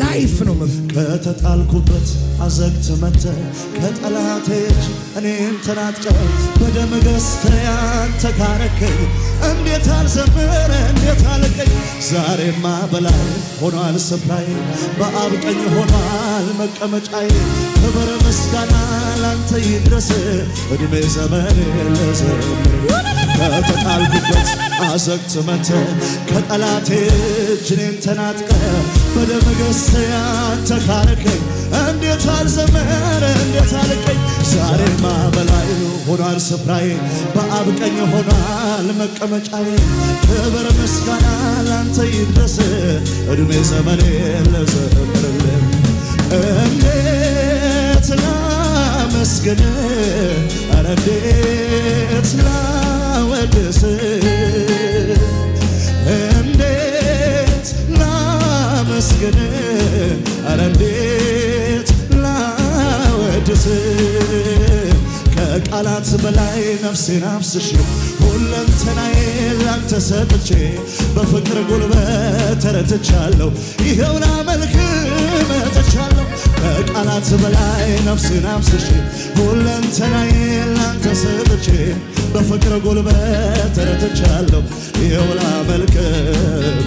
ላይፍ ነው ከተጣልኩበት አዘግት መተህ ከጠላቴች እኔን ተናጥቀህ በደም ገዝተህ ያንተ ካረከኝ እንዴት አልዘምር እንዴት አልቀኝ ዛሬማ በላይ ሆኗል ስፍራዬ በአብ ቀኝ ሆኗል መቀመጫዬ ክብር ምስጋና ላንተ ይድረስ እድሜ ዘመን ለዘመን ከተጣልኩበት አዘግት መተህ ከጠላቴ እጅ እኔን ተናጥቀህ በደም ገዝተህ ያንተ ካረከኝ እንዴት አልዘምር እንዴት አልቀኝ ዛሬማ በላይ ሆኗል ስፍራዬ በአብ ቀኝ ሆኗል መቀመጫዬ ክብር ምስጋና ላንተ ይድረስ እድሜ ዘመኔ ለዘመርልህ እንዴት ላመስግን ኧረ እንዴት ላወድስ እንዴት ላመስግን ኧረ እንዴት ላወድስ ከቃላት በላይ ነፍሴን አፍስሼ ሁለንተናዬ ላንተ ሰጥቼ በፍቅር ጉልበት ተረትቻለሁ ይኸው ላመልክ መጥቻለሁ ከቃላት በላይ ነፍሴን አፍስሼ ሁለንተናዬ ላንተ ሰጥቼ በፍቅር ጉልበት ተረትቻለሁ ይኸው ላመልክ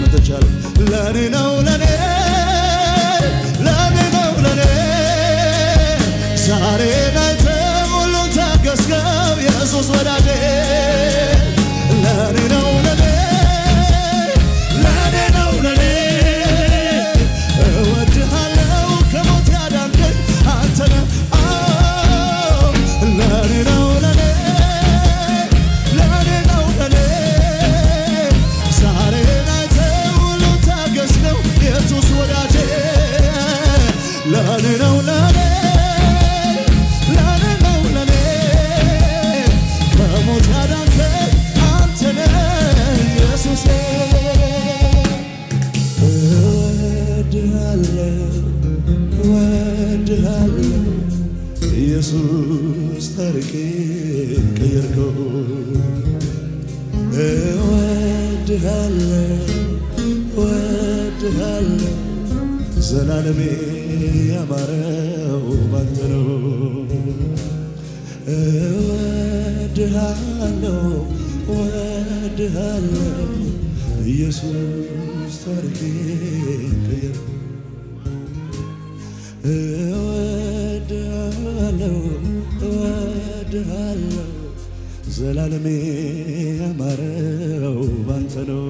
መጥቻለሁ ለኔ ነው ለኔ ዛሬ ናይተ ሁሉን ታገስከው ኢየሱስ ወዳጄ ለኔ ነው ለኔ እወድሃለሁ ከሞት ያዳንከኝ አንተ ነህ ለኔ ነው ለኔ ዛሬ ናይተ ሁሉን ኢየሱስ ታሪኬን ቀየርከው እወድሃለሁ ዘላለሜ ያማረው ባንተ ነው እወድሃለሁ ኢየሱስ ታሪኬን ቀየርከው እወድሃለሁ ዘላለሜ ያማረው ባንተ ነው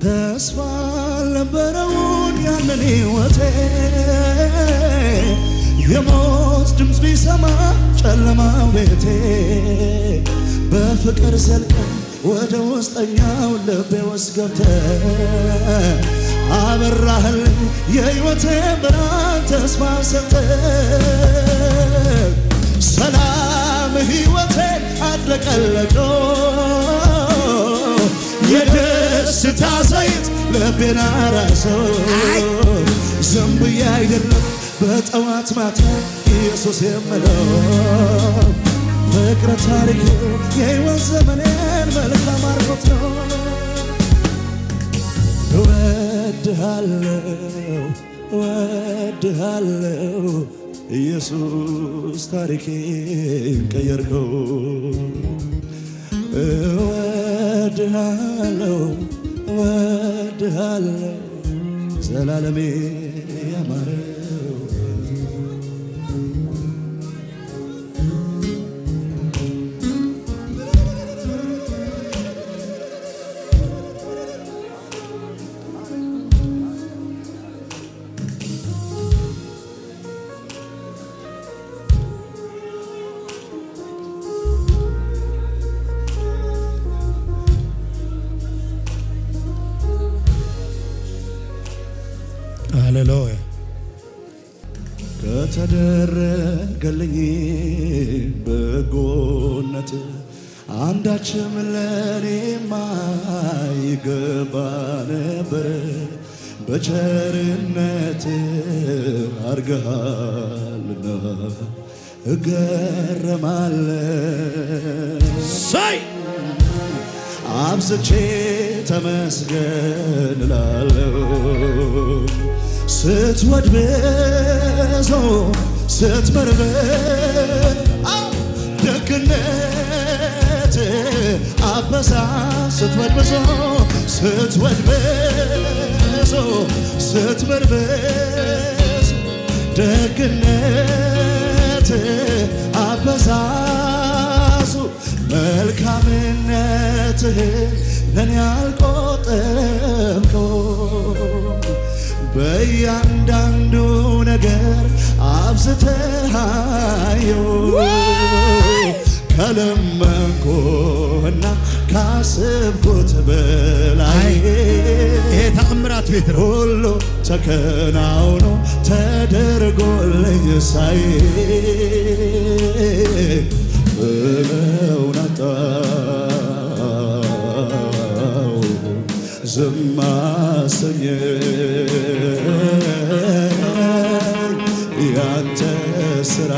ተስፋ አልነበረውን ያንን ሕይወቴ የሞት ድምፅ ቢሰማ ጨለማው ቤቴ በፍቅር ዘልቀህ ወደ ውስጠኛው ልቤ ውስጥ ገብተህ አበራህልኝ የሕይወቴ ብርሃን ተስፋ ሰጠህ ሰላም ሕይወቴን አጥለቀለቀው የደስታ ዘይት ልቤን አራሰው ዝም ብዬ አይደለም በጠዋት ማታ ኢየሱስ የምለው ፍቅረ ታሪክ የሕይወት ዘመኔን መልካም አድርጎት ነው እወድሃለሁ ኢየሱስ ታሪኬን ቀየርከው እወድሃለሁ ዘላለሜ ያማረው ሃሌሉያ ከተደረገልኝ በጎነት አንዳችም ለኔማ ይገባ ነበር በቸርነት አርገሃልና እገረማለሁ ሳይ አብዝቼ ተመስገን እላለሁ ስትወድ ብዙ ስትመርብ ደግነት አበዛ ስትወድ ብዙ ስትመርብ ደግነት አበዛዙ መልካምነትህን ለኔ አልቆጠርከው በእያንዳንዱ ነገር አብዝተሃየው ከለመንኩና ካሰብኩት በላይ ይሄ ተአምራት ቤት ነው ሁሉ ተከናውኖ ተደርጎልኝ ሳይ እውነታው ዝም አሰኘኝ ያንተ ሥራ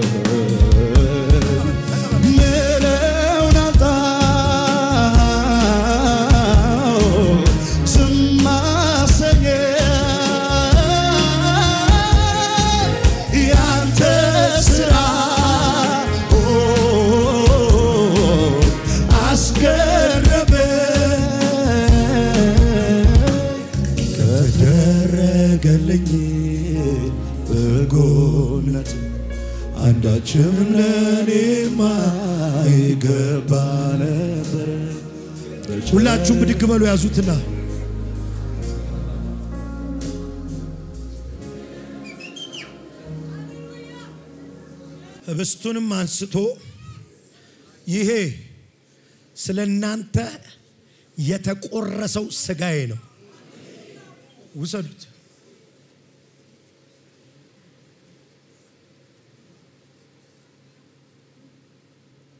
አስደነቀኝ ምለውን አጣው ዝም አሰኘኝ ያንተ ሥራ ከተደረገልኝ በጎነት አንዳችም ለኔማ ይገባ ነበር ሁላችሁም ብድግ በሉ ያዙትና ህብስቱንም አንስቶ ይሄ ስለናንተ የተቆረሰው ሥጋዬ ነው ውሰዱት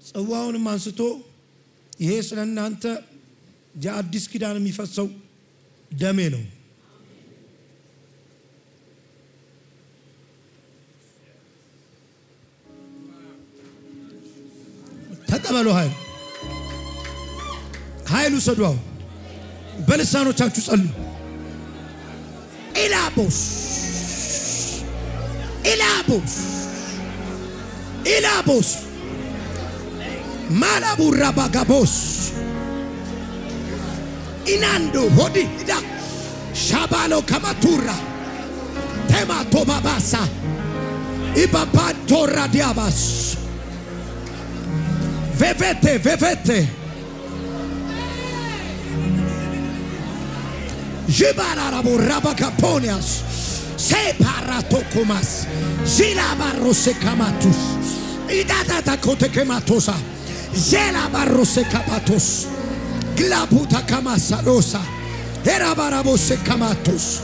ጽዋውንም አንስቶ ይሄ ስለናንተ የአዲስ ኪዳን የሚፈሰው ደሜ ነው። ተቀበሉ ኃይሉ ሰዷው በልሳኖቻችሁ ጸልዩ። ኢላቦስ ማላቡራ ባጋቦስ ኢናንዶ ሆዲ ዳ ሻባሎ ከማቱራ ተማቶ ባባሳ ኢባባቶራ ዲያባስ Vevete Jibararabo Rabacaponias Separatokumas Zilabarose Kamatus Idata Kote Kematosa Zelabarose Kapatos Glaputa Kamasalosa Erabarabose Kamatus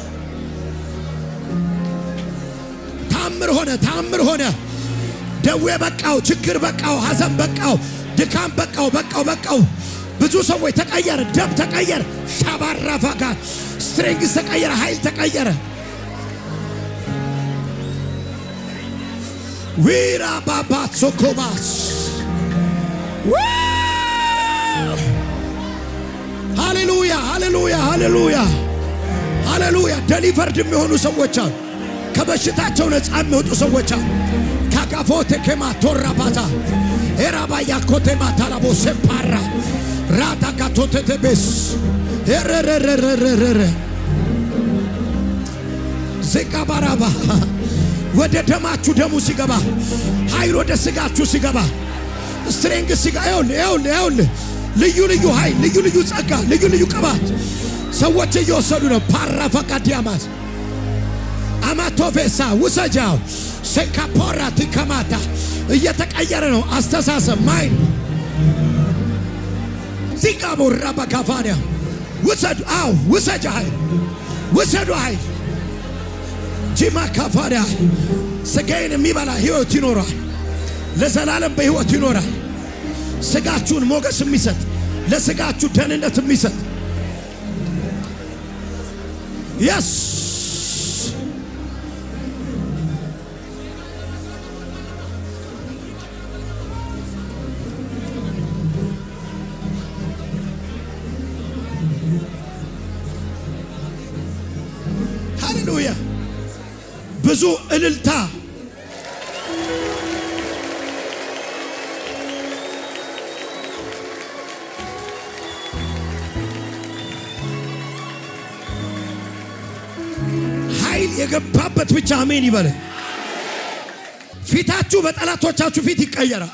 Tamr hone ደዌ በቃው ችግር በቃው ሐዘን በቃው ድካም በቃው ብዙ ሰዎች ተቀየረ ደም ተቀየረ ሻባራፋጋ ስትሬንግስ ተቀየረ ኃይል ተቀየረ ዊራ ባባት ሶኮባስ ሃሌሉያ ዴሊቨርድ የሚሆኑ ሰዎች አሉ ከበሽታቸው ነፃ የሚወጡ ሰዎች አሉ ካጋፎቴ ከማቶራ ባዛ ኤራባያ ኮቴማ ታላቦ ሰፓራ ራታ ጋቶቴ ተበስ ኤረረረረረረ ዘካባራባ ወደ ደማችሁ ደሙ ሲገባ ኃይል ወደ ስጋችሁ ሲገባ ስትሬንግ ሲጋ ይኸውልህ ልዩ ኃይል ልዩ ጸጋ ልዩ ቅባት ሰዎች እየወሰዱ ነው ፓራፋቃዲያማስ አማቶቬሳ ውሰጃው ሰካፖራ ትከማታ እየተቀየረ ነው አስተሳሰብ ማይን ዚጋቦራ በካፋኒያ ውሰዱ ኃይል ጂማ ካፋኒያ ስጋዬን የሚበላ ህይወት ይኖራል ለዘላለም በህይወት ይኖራል ስጋችሁን ሞገስ የሚሰጥ ለስጋችሁ ደህንነት የሚሰጥ yes ብዙ እልልታ ኃይል የገባበት ብቻ አሜን ይበል ፊታችሁ በጠላቶቻችሁ ፊት ይቀየራል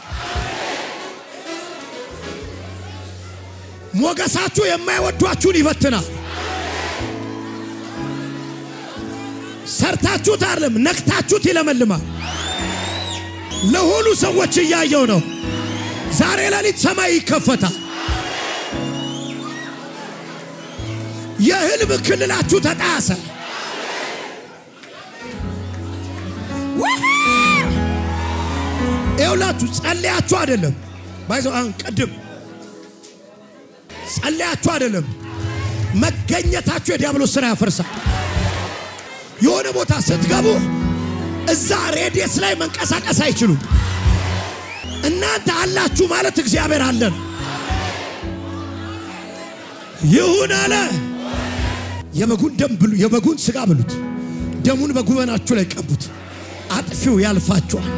ሞገሳችሁ የማይወዷችሁን ይበትናል ሰርታችሁት አይደለም ነክታችሁት ይለመልማል ለሁሉ ሰዎች እያየው ነው ዛሬ ሌሊት ሰማይ ይከፈታል የህልም ክልላችሁ ተጣሰ ይኸውላችሁ ጸልያችሁ አይደለም ባይዘው አንቀድም ጸልያችሁ አይደለም መገኘታችሁ የዲያብሎስ ሥራ ያፈርሳል የሆነ ቦታ ስትገቡ እዛ ሬዲየስ ላይ መንቀሳቀስ አይችሉም እናንተ አላችሁ ማለት እግዚአብሔር አለ ይሁን አለ የበጉን ደም ብሉ የበጉን ስጋ ብሉት ደሙን በጉበናችሁ ላይ ቀቡት አጥፊው ያልፋችኋል